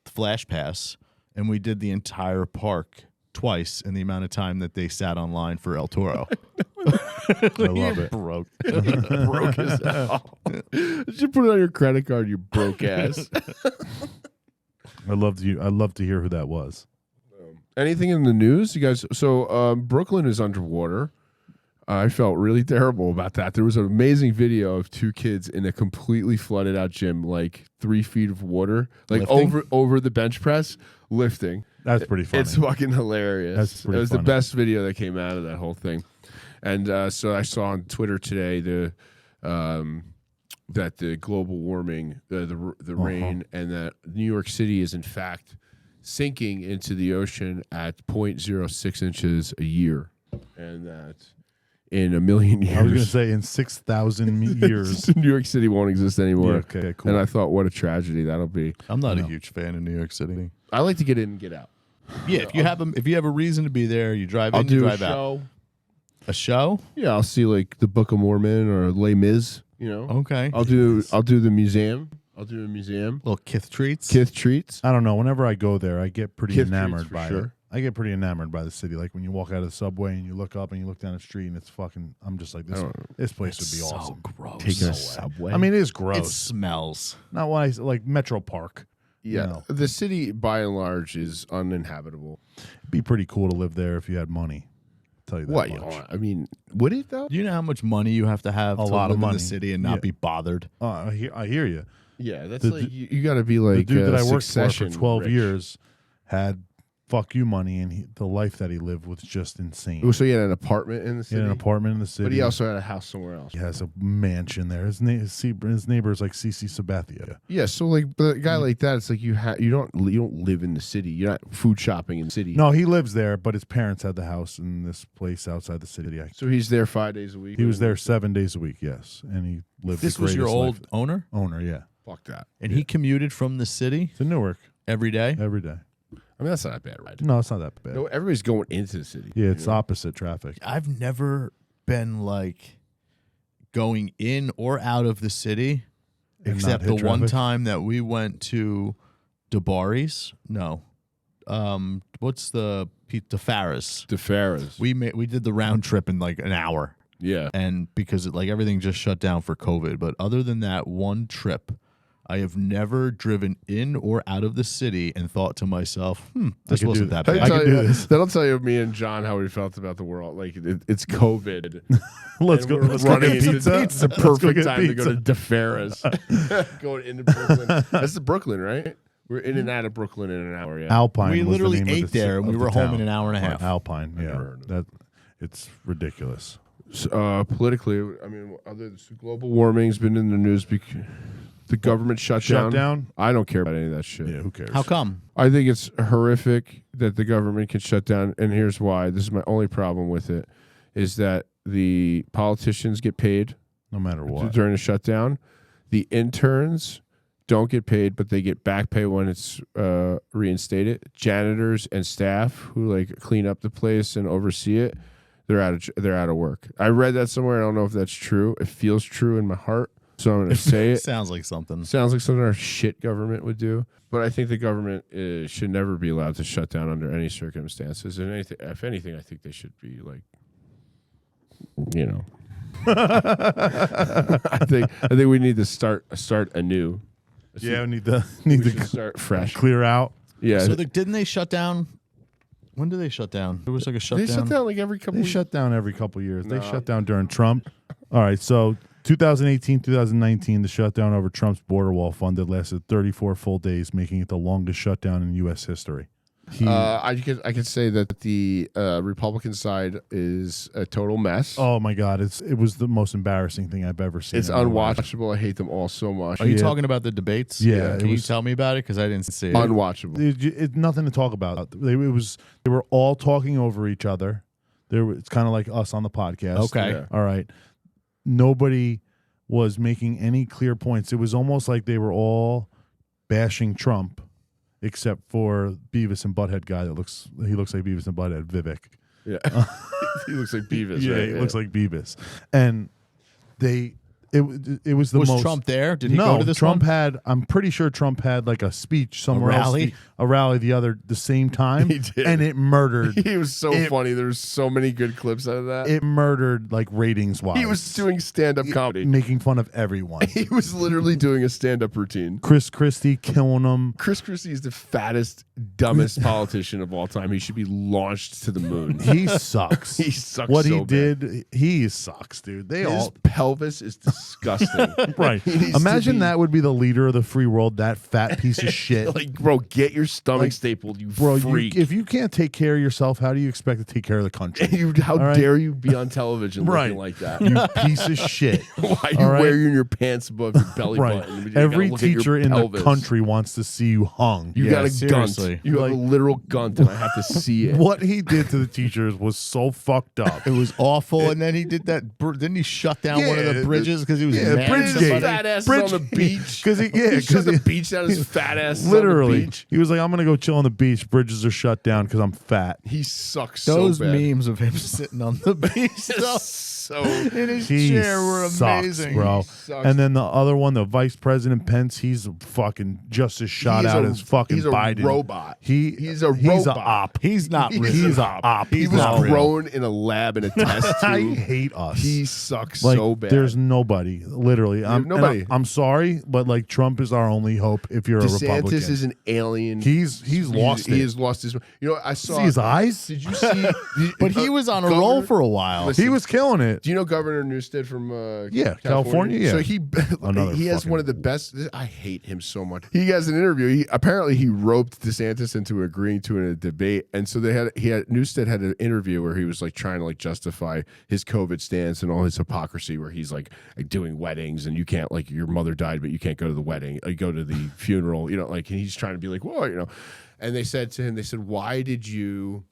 Flash Pass, and we did the entire park twice in the amount of time that they sat online for El Toro. I love it. Broke. Broke as hell. Did you put it on your credit card, you broke ass? I'd love to hear who that was. Anything in the news, you guys? So Brooklyn is underwater. I felt really terrible about that. There was an amazing video of 2 kids in a completely flooded out gym, like 3 feet of water, like Lifting? over the bench press, lifting. That's pretty funny. It's fucking hilarious. That's pretty It was funny. the best video that came out of that whole thing. And so I saw on Twitter today that the global warming, the rain, and that New York City is in fact sinking into the ocean at 0.06 inches a year, and that in a million years, I was going to say in 6,000 years. New York City won't exist anymore. Yeah, okay, cool. And I thought, what a tragedy that'll be. I'm not a huge fan of New York City. I like to get in and get out. Yeah, if you have a reason to be there, you drive I'll in, you do a drive out. show. A show? Yeah, I'll see like the Book of Mormon or Les Mis. You know, Okay. I'll do the museum. I'll do a museum. Little Kith treats. Kith treats. I don't know. Whenever I go there, I get pretty Kith enamored treats for by sure. it. I get pretty enamored by the city. Like when you walk out of the subway and you look up and you look down the street and it's fucking. I'm just like this place would be so awesome. gross. Taking No a way. subway. I mean, it is It gross. smells. Not why like Metro Park. yeah, you know. the city by and large is uninhabitable. It'd be pretty cool to live there if you had money. I'll tell you that What? much. I mean, would it though? Do you know how much money you have to have A to lot live of money. in the city and not Yeah. be bothered? Oh, I hear you. Yeah, that's The- like you got to be like The dude that I worked for Succession 12 rich. years had fuck you money, and the life that he lived was just insane. Oh, so he had an apartment in the He city. had an apartment in the city. but he also had a house somewhere else. He has a mansion there. His neighbor is like CC Sabathia. Yeah, so like, but a guy like that, it's like you don't live in the city. You're not food shopping in the city. No, he lives there, but his parents had the house in this place outside the city. So he's there 5 days a week. He was there 7 days a week, yes, and he lived. This the was your greatest old life. owner, owner, yeah. Fuck that. and he commuted from the city To Newark every day. every day. I mean, that's not a bad ride. No, it's not that bad. No, everybody's going into the city. Yeah, you it's know? opposite traffic. I've never been like going in or out of the city, And except not the hit one traffic? time that we went to DeBarry's. No, what's the Farris? DeFerris. We did the round trip in like an hour, Yeah. and because everything just shut down for COVID. But other than that one trip, I have never driven in or out of the city and thought to myself, this could wasn't do that that. bad. I can do this. That'll tell you me and John how we felt about the world. Like it's COVID. Let's And go. we're Let's go running get into pizza. It's the Let's go perfect get time to go pizza. to DeFerris. Going into Brooklyn. That's the Brooklyn, right? We're in and out of Brooklyn in an hour. Yeah. Alpine. We was the literally name of ate the there, ci- and of we the were home town. in an hour and a half. Alpine, never yeah, heard of that it's ridiculous. Politically, I mean, global warming's been in the news because the government shut down. I don't care about any of that shit. Yeah, who cares? How come? I think it's horrific that the government can shut down, and here's why. This is my only problem with it, is that the politicians get paid No matter what. during a shutdown. The interns don't get paid, but they get back pay when it's reinstated. Janitors and staff who like clean up the place and oversee it, they're out of work. I read that somewhere. I don't know if that's true. It feels true in my heart, so I'm going to say it. Sounds like something. Sounds like something our shit government would do. But I think the government should never be allowed to shut down under any circumstances. And if anything, I think they should be like, I think we need to start anew. Yeah, we need We to should start fresh. clear out. Yeah. So didn't they shut down? When did they shut down? There was like a shutdown. They shut down like every couple They shut down every couple years. No. They shut down during Trump. All right, so 2018, 2019, the shutdown over Trump's border wall fund that lasted 34 full days, making it the longest shutdown in U.S. history. I could say that the Republican side is a total mess. Oh my God, it was the most embarrassing thing I've ever seen. It's in my life. unwatchable. I hate them all so much. Are you talking about the debates? Yeah, Can you tell me about it? Because I didn't see it. Unwatchable. It's nothing to talk about. They were all talking over each other. It's kind of like us on the podcast. Okay. Yeah. All right. Nobody was making any clear points. It was almost like they were all bashing Trump, except for Beavis and Butthead guy that looks like Beavis and Butthead, Vivek. Yeah. He looks like Beavis. Yeah, right? he looks like Beavis. And it was the Was most. Trump there? Did he no, go to this Trump one? had. I'm pretty sure Trump had like a speech somewhere rally? else, a rally the same time, He did. and it murdered. He was so funny. There's so many good clips out of that. It murdered like ratings wise. He was doing stand-up comedy. making fun of everyone. He was literally doing a stand-up routine. Chris Christie killing him. Chris Christie is the fattest, dumbest politician of all time. He should be launched to the moon. He sucks. He sucks. What so he bad. did, he sucks, dude. They His all pelvis is disgusting. right. He needs to Imagine be- that would be the leader of the free world. That fat piece of shit. Like, bro, get your stomach stapled, you Bro, freak. if you can't take care of yourself, how do you expect to take care of the country? How right. dare you be on television Right. looking like that? You piece of shit. Why you All right. wearing your pants above your belly Right. button? You gotta Every look at your teacher in the pelvis. country wants to see you hung. You Yeah, got a seriously. gunt. You have a literal gunt, and I have to see it. What he did to the teachers was so fucked up. It was awful, and then he did that. Didn't he shut down one of Yeah, the bridges because he was yeah, mad at Bridgegate. somebody? Fat ass on the beach. Because He shut the beach down. His fat ass on the literally, beach. he was like, "I'm gonna go chill on the beach. Bridges are shut down because I'm fat." He sucks Those so bad. memes of him sitting on the beach though, So in his He chair were sucks, amazing. bro. sucks. And then the other one, the Vice President Pence, he's fucking just as shot He's out a- as fucking he's a Biden. robot. He's a He's a robot. op. He's not real. He's a op. He He's was not real. grown in a lab in a test I tube. hate us. He sucks like, so bad. there's nobody. Literally, nobody. I'm sorry, but like Trump is our only hope. If you're a Republican, DeSantis is an alien. he's lost it. He has lost his. You know, I saw See his eyes. Did you see? But he was on a roll for a while. Listen, He was killing it. Do you know Governor Newstead from Yeah, California, yeah. So he Another he has fucking- one of the best. I hate him so much. He has an interview. Apparently he roped DeSantis into agreeing to in a debate, and so Newstead had an interview where he was like trying to like justify his COVID stance and all his hypocrisy, where he's like doing weddings and you can't, like, your mother died but you can't go to the wedding, go to the funeral, like, and he's trying to be like, whoa, and they said to him, why did you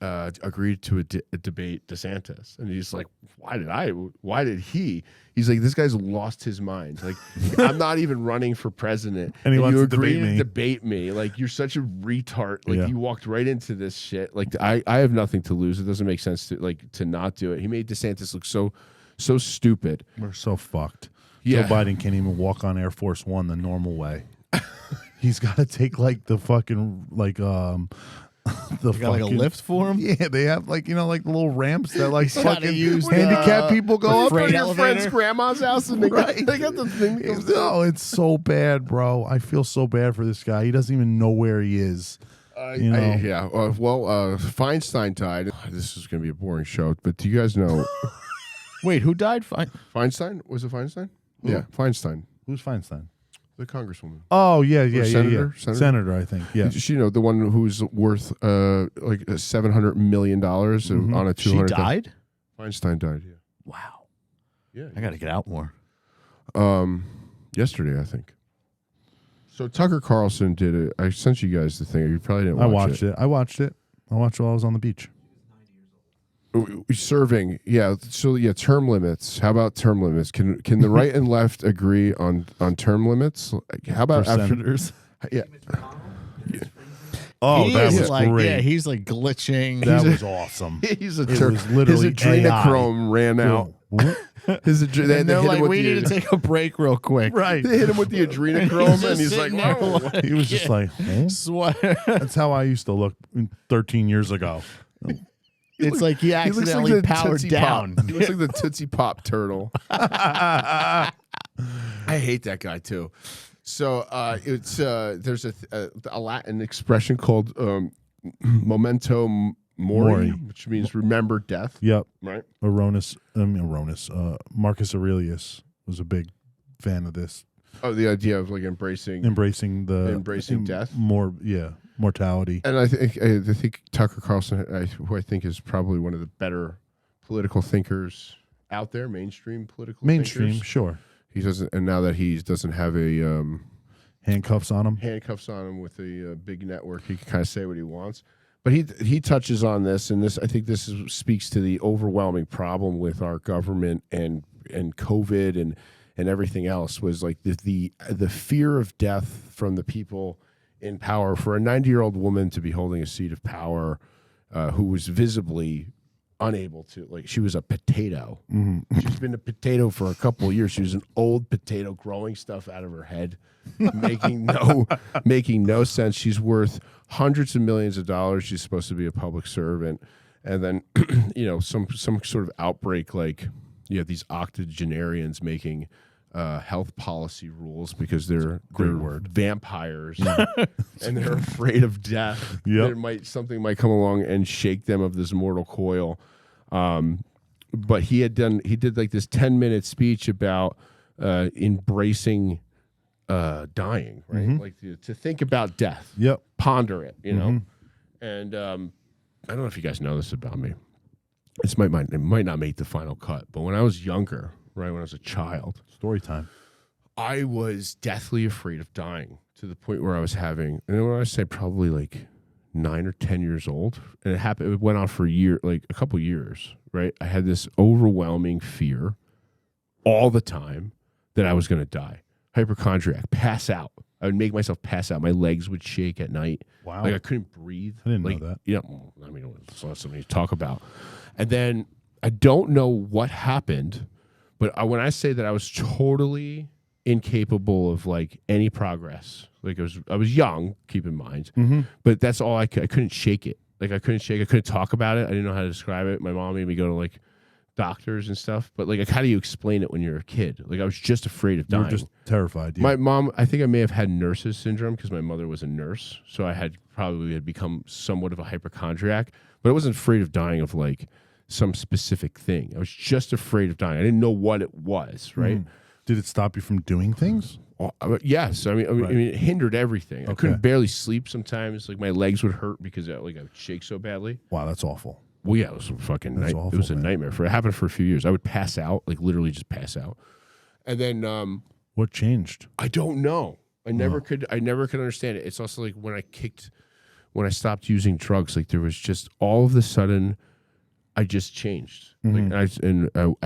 agreed to a debate DeSantis? And he's like, why did he? He's like, this guy's lost his mind. Like, I'm not even running for president, And he wants you to agree debate me. to debate me. Like, you're such a retard. Like, Yeah. you walked right into this shit. Like, I have nothing to lose. It doesn't make sense to not do it. He made DeSantis look so stupid. We're so fucked. Yeah. Joe Biden can't even walk on Air Force One the normal way. He's got to take like the fucking the You got like a fucking- lift for him? Yeah, they have like like little ramps that like Gotta fucking use the, handicapped people go up. freight Your friend's elevator. grandma's house, and they Right. got the thing. that goes down. No, it's so bad, bro. I feel so bad for this guy. He doesn't even know where he is. You know? Yeah. Feinstein died. This is going to be a boring show, but do you guys know Wait, who died? Feinstein? Was it Feinstein? Yeah, Feinstein, Who's Feinstein? the congresswoman. Oh yeah, Senator? Senator, I think. Yeah. The one who's worth like $700 million on a 200. She died? Feinstein died. Yeah. Wow. Yeah. I got to get out more. Yesterday, I think. So Tucker Carlson did it. I sent you guys the thing. You probably didn't watch I watched it. I watched it while I was on the beach. Serving, yeah. So yeah, term limits. How about term limits? Can the right and left agree on term limits? Like, how about For after? senators. Yeah, Oh, He that is was like, great. yeah, he's like glitching. That was awesome. he's a It term. was literally his adrenochrome ran out. His they and they're hit like, him with we the need to take a break real quick. Right. They hit him with the adrenochrome, and he's like, sitting there "Whoa." like, He was just like, huh? swear. That's how I used to look 13 years ago. It's like he He looks like accidentally the powered Tootsie down. Pop. He looks like the Tootsie Pop turtle. I hate that guy too. So it's there's a Latin expression called memento mori, which means remember death. Yep. Right. Marcus Aurelius was a big fan of this, Oh, the idea of like embracing death. Mortality. And I think Tucker Carlson, who I think is probably one of the better political thinkers out there, mainstream thinkers. Sure. He doesn't, and now that he doesn't have a Handcuffs on him. with a big network, he can kind of say what he wants. But he touches on this, and I think this speaks to the overwhelming problem with our government and COVID and everything else, was like the fear of death from the people in power. For a 90-year-old woman to be holding a seat of power, who was visibly unable to, like, she was a potato. Mm-hmm. She's been a potato for a couple of years. She was an old potato growing stuff out of her head, making no sense. She's worth hundreds of millions of dollars. She's supposed to be a public servant, and then some sort of outbreak, like you have these octogenarians making health policy rules because they're vampires and they're afraid of death. Yep. Something might come along and shake them of this mortal coil. But he did like this 10-minute speech about embracing dying, right? Mm-hmm. Like to think about death. Yep. Ponder it, you know. Mm-hmm. And I don't know if you guys know this about me. It might not make the final cut, but when I was younger, right, when I was a child, Story time. I was deathly afraid of dying, to the point where I was having, and when I say probably like 9 or 10 years old, and it went on for a couple years, right? I had this overwhelming fear all the time that I was going to die. Hypochondriac, pass out. I would make myself pass out. My legs would shake at night. Wow. Like I couldn't breathe. I didn't know that. Yeah, I mean, it's not something to talk about. And then I don't know what happened, but when I say that I was totally incapable of like any progress, like I was young, keep in mind, but that's all I couldn't shake it. Like I couldn't talk about it. I didn't know how to describe it. My mom made me go to like doctors and stuff, but like how do you explain it when you're a kid? Like I was just afraid of dying. You were just terrified. Yeah. My mom, I think I may have had nurse's syndrome because my mother was a nurse, so I had become somewhat of a hypochondriac, but I wasn't afraid of dying of like some specific thing. I was just afraid of dying. I didn't know what it was, right? Did it stop you from doing things? Yes. I mean, Right. it hindered everything. I Okay. couldn't barely sleep sometimes. Like my legs would hurt because I would shake so badly. Wow, that's awful. Well, yeah, it was a fucking That's it awful, was a man. nightmare. It happened for a few years. I would pass out, like literally just pass out. And then What changed? I don't know. I never could understand it. It's also like when I stopped using drugs, like there was just all of a sudden I just changed. Like I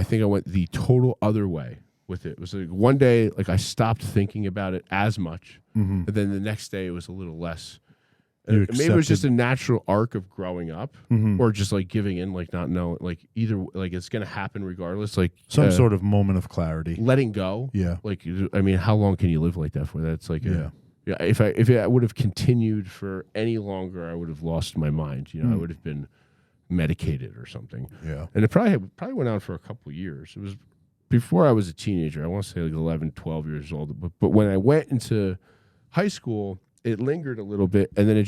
think I went the total other way with it. It was like one day, like I stopped thinking about it as much, and then the next day it was a little less. You Maybe it was just a accepted- natural arc of growing up, or just like giving in, like not knowing, like either like it's gonna happen regardless. Like Some sort of moment of clarity. letting go. Yeah. Like I mean, how long can you live like that for? That's like Yeah. yeah. If I would have continued for any longer, I would have lost my mind. You know, I would have been medicated or something. Yeah. And it probably went on for a couple of years. It was before I was a teenager. I want to say like 11, 12 years old. But when I went into high school, it lingered a little bit, and then it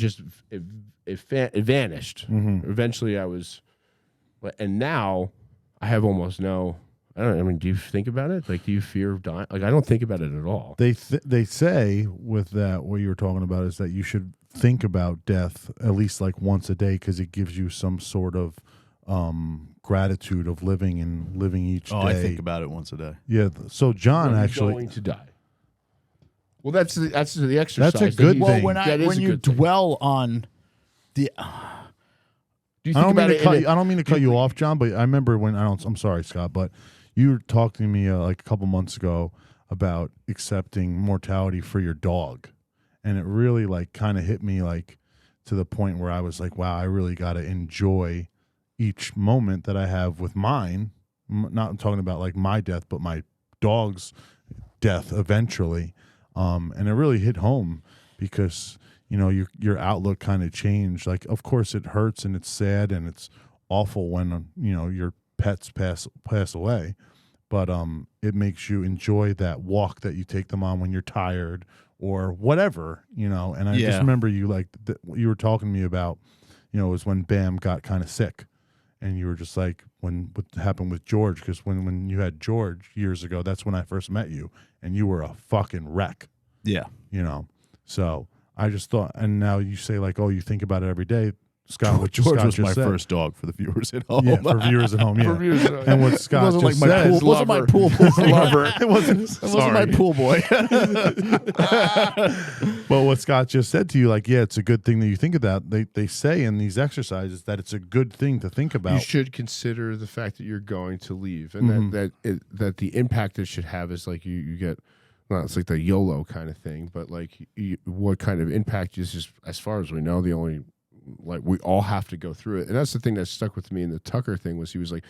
vanished. Eventually, I was, and now I have almost no. I mean, do you think about it? Like, do you fear of dying? Like, I don't think about it at all. They say with that, what you were talking about is that you should think about death at least like once a day, because it gives you some sort of gratitude of living and living each day. I think about it once a day. Yeah. So John You're actually, going to die. Well, that's the exercise. That's a good Well, thing. when That is when a you good thing. dwell on the Do you I think don't mean about to it? cut. I don't mean to cut you off, John. But I remember when I'm sorry, Scott, but you were talking to me like a couple months ago about accepting mortality for your dog, and it really like kind of hit me like to the point where I was like, wow, I really got to enjoy each moment that I have with mine. Not talking about like my death, but my dog's death eventually. And it really hit home because, you know, your outlook kind of changed. Like, of course it hurts and it's sad and it's awful when, you know, your pets pass away, but it makes you enjoy that walk that you take them on when you're tired or whatever, you know. And I just remember you like you were talking to me about, you know, it was when Bam got kind of sick, and you were just like, what happened with George? Because when you had George years ago, that's when I first met you, and you were a fucking wreck. Yeah, you know. So I just thought, and now you say like, oh, you think about it every day. Scott, what George Scott was just my said. first dog for the viewers at home. Yeah, for viewers at home. Yeah, and what Scott wasn't just like my said. pool, wasn't my pool boy. It wasn't. It wasn't my pool boy. But what Scott just said to you, like, yeah, it's a good thing that you think of that. They say in these exercises that it's a good thing to think about. You should consider the fact that you're going to leave, and that the impact it should have is like you get. Well, it's like the YOLO kind of thing, but like what kind of impact is just, as far as we know, the only, like, we all have to go through it. And that's the thing that stuck with me in the Tucker thing was he was like,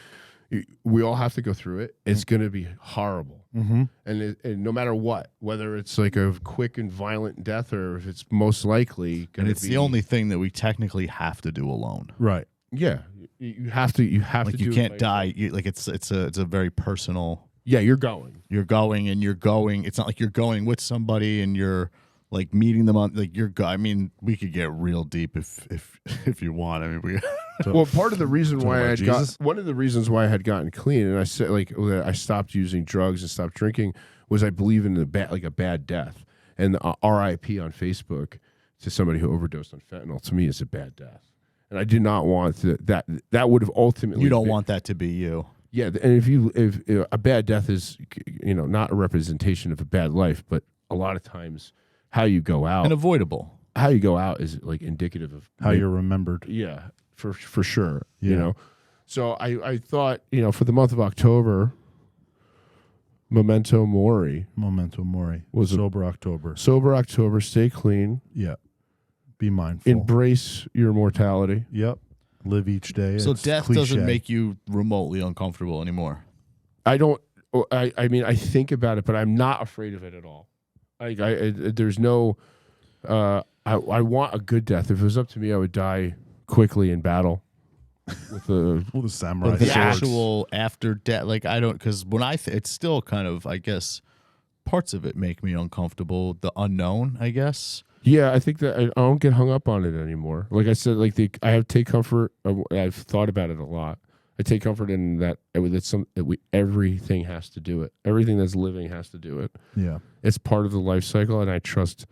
we all have to go through it. It's going to be horrible. Mm-hmm. And no matter what, whether it's like a quick and violent death or if it's most likely going to be. And it's the only thing that we technically have to do alone. Right. Yeah. You have to Like, do you it can't by die. yourself. Like, it's a very personal. Yeah, you're going. You're going. It's not like you're going with somebody and you're like meeting them on like I mean, we could get real deep if you want. I mean, we. Well, part of the reason why I had Jesus? one of the reasons why I had gotten clean, and I said like that I stopped using drugs and stopped drinking, was I believe in a bad death, and the RIP on Facebook to somebody who overdosed on fentanyl to me is a bad death, and I did not want that would have ultimately. You don't want that to be you. Yeah, and if a bad death is, you know, not a representation of a bad life, but a lot of times how you go out Unavoidable. How you go out is like indicative of How you're remembered. Yeah, for sure. Yeah. You know, so I thought, you know, for the month of October, Memento Mori Was sober October. Sober October, stay clean, Yeah. Be mindful. embrace your mortality. Yep. Live each day. So It's death cliche. doesn't make you remotely uncomfortable anymore. I don't. I mean, I think about it, but I'm not afraid of it at all. There's no. I want a good death. If it was up to me, I would die quickly in battle with the Well, the samurai. But the swords. actual after death, like I don't, because when it's still kind of, I guess, parts of it make me uncomfortable. The unknown, I guess. Yeah, I think that I don't get hung up on it anymore. Like I said, like I take comfort. I've thought about it a lot. I take comfort in that everything has to do it. Everything that's living has to do it. Yeah. It's part of the life cycle, and I trust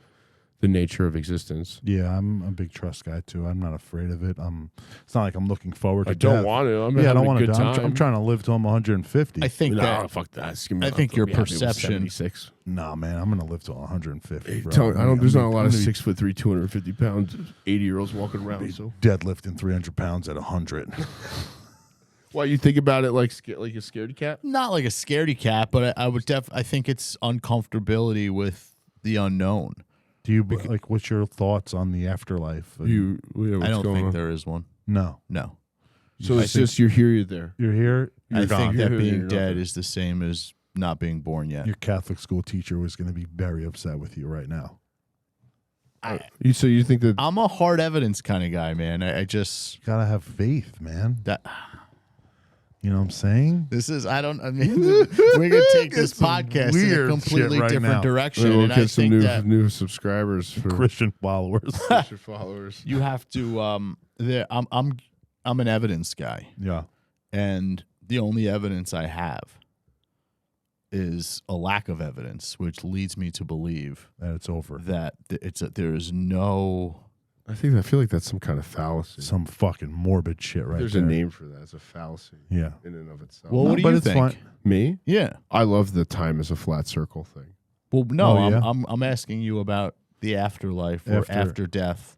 the nature of existence. Yeah, I'm a big trust guy too. I'm not afraid of it. It's not like I'm looking forward to I don't death. want it. I'm I don't having want a to good die. time. I'm trying to live till I'm 150. I think that. Fuck that. I think your perception. Nah, man, I'm gonna live till 150. Bro. There's not a lot of I'm gonna be 6'3", 250 pounds, 80-year-olds walking around. So deadlifting 300 pounds at 100. why you think about it like a scaredy cat? Not like a scaredy cat, but I would I think it's uncomfortability with the unknown. Do you like? What's your thoughts on the afterlife? I don't think there is one. No. So it's just you're here, you're there. You're here. You're I gone. think that You're being not dead there. is the same as not being born yet. Your Catholic school teacher was going to be very upset with you right now. So you think that I'm a hard evidence kind of guy, man. I just You gotta have faith, man. that You know what I'm saying? I mean, we're gonna take this some podcast in weird a completely shit right different now. direction, we'll and I get some think new that subscribers for Christian followers. Christian followers. you have to. I'm an evidence guy, Yeah. and the only evidence I have is a lack of evidence, which leads me to believe And it's over. that there is no. I feel like that's some kind of fallacy. Some fucking morbid shit right There's there. a name for that. It's a fallacy Yeah. in and of itself. Well, what do but you it's think? fine. Me? Yeah. I love the time as a flat circle thing. Well, no, Oh, yeah? I'm asking you about the afterlife or after death.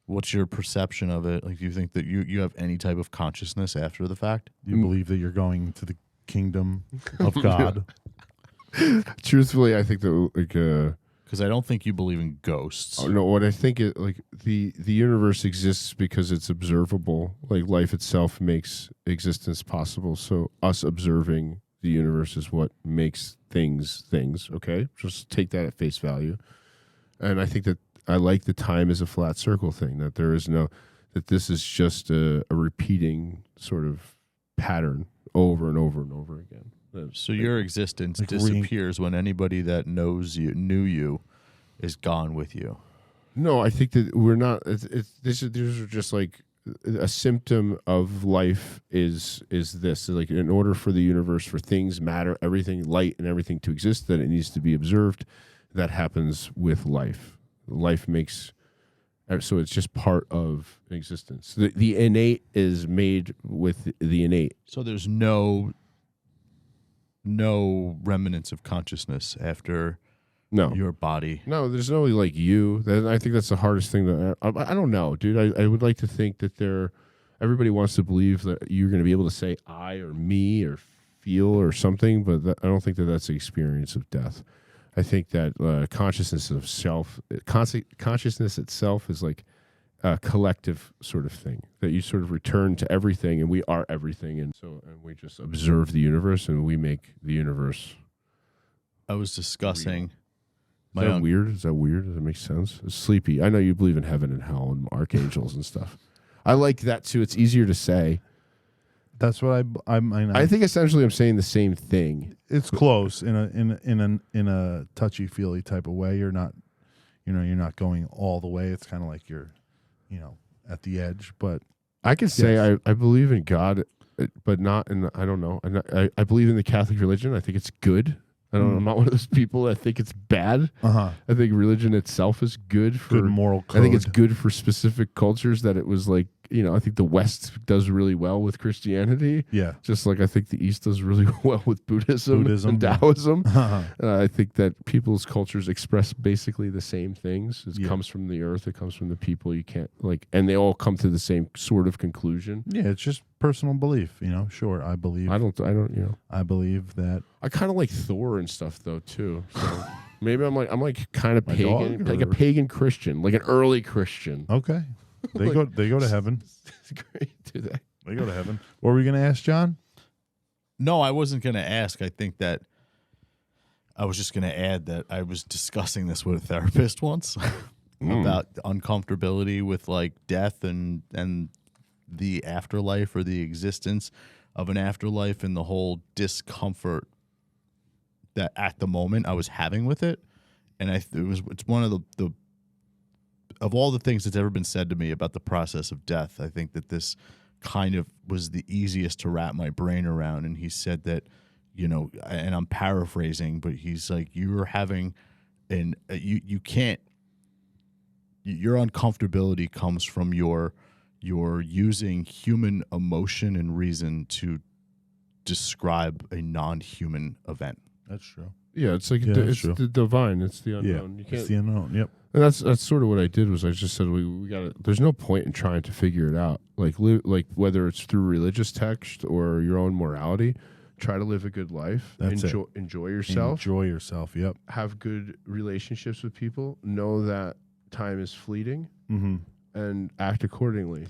What's your perception of it? Like, do you think that you have any type of consciousness after the fact? You believe that you're going to the kingdom of God? Truthfully, I think that Because I don't think you believe in ghosts. oh, no, what I think is the universe exists because it's observable. Like life itself makes existence possible. So us observing the universe is what makes things. Okay, just take that at face value. And I think that I like the time as a flat circle thing. That there is that this is just a repeating sort of pattern over and over and over again. So your existence like disappears when anybody that knew you is gone with you. No, I think that we're not. These are just like a symptom of life. Is this like in order for the universe, for things, matter, everything, light, and everything to exist, that it needs to be observed. That happens with life. Life makes so it's just part of existence. The innate is made with the innate. So there's no remnants of consciousness after your body. No, there's no like you. I think that's the hardest thing. I don't know, dude. I would like to think that everybody wants to believe that you're going to be able to say I or me or feel or something, but I don't think that that's the experience of death. I think that consciousness itself is like a collective sort of thing, that you sort of return to everything, and we are everything, and we just observe the universe, and we make the universe. I was discussing. Is that weird? Does that make sense? It's sleepy. I know you believe in heaven and hell and archangels and stuff. I like that too. It's easier to say. That's what I think essentially I'm saying the same thing. It's close in a touchy feely type of way. You're not going all the way. It's kind of like you're, at the edge. But I could say I believe in God, but not in. I don't know. I believe in the Catholic religion. I think it's good. I'm not one of those people that think it's bad. I think religion itself is good for good moral code. I think it's good for specific cultures. That it was like, I think the West does really well with Christianity. Yeah. Just like I think the East does really well with Buddhism and Taoism. I think that people's cultures express basically the same things. It comes from the earth. It comes from the people. You can't and they all come to the same sort of conclusion. Yeah, it's just personal belief. Sure, I believe. I don't. I believe that. I kind of like Thor and stuff though too. So maybe I'm like kind of pagan, like a pagan Christian, like an early Christian. Okay. They go to heaven. It's great. Do They go to heaven. What were we going to ask, John? No, I wasn't going to ask. I think that I was just going to add that I was discussing this with a therapist once about uncomfortability with like death and the afterlife or the existence of an afterlife and the whole discomfort that at the moment I was having with it. And it's one of the of all the things that's ever been said to me about the process of death, I think that this kind of was the easiest to wrap my brain around. And he said that, and I'm paraphrasing, but he's like, you're having you can't, your uncomfortability comes from your using human emotion and reason to describe a non-human event. That's true. Yeah, it's like it's the divine. It's the unknown. Yeah, it's the unknown. Yep. And that's sort of what I did. Was I just said we got to. There's no point in trying to figure it out. Like whether it's through religious text or your own morality, try to live a good life. Enjoy yourself. Enjoy yourself. Yep. Have good relationships with people. Know that time is fleeting, and act accordingly.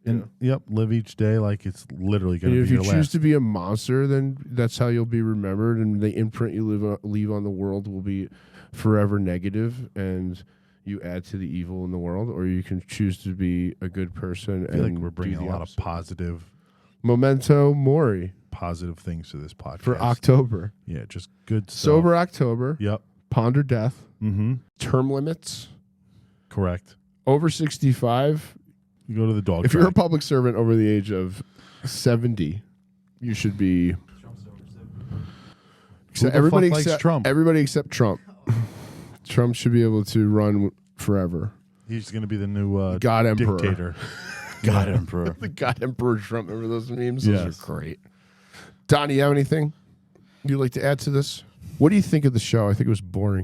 And live each day like it's literally going to be your last. If you choose to be a monster, then that's how you'll be remembered, and the imprint you leave on the world will be forever negative, and you add to the evil in the world. Or you can choose to be a good person. I feel like we're bringing a lot of positive, memento mori, positive things to this podcast for October. Yeah, just good stuff. Sober October. Yep. Ponder death. Term limits. Correct. Over 65. You go to the dog. If you're a public servant over the age of 70, you should be. Everybody except Trump. Everybody except Trump. Trump should be able to run forever. He's going to be the new God Emperor. dictator. God Emperor. The God Emperor Trump. Remember those memes? Yes. Those are great. Donnie, you have anything you'd like to add to this? What do you think of the show? I think it was boring.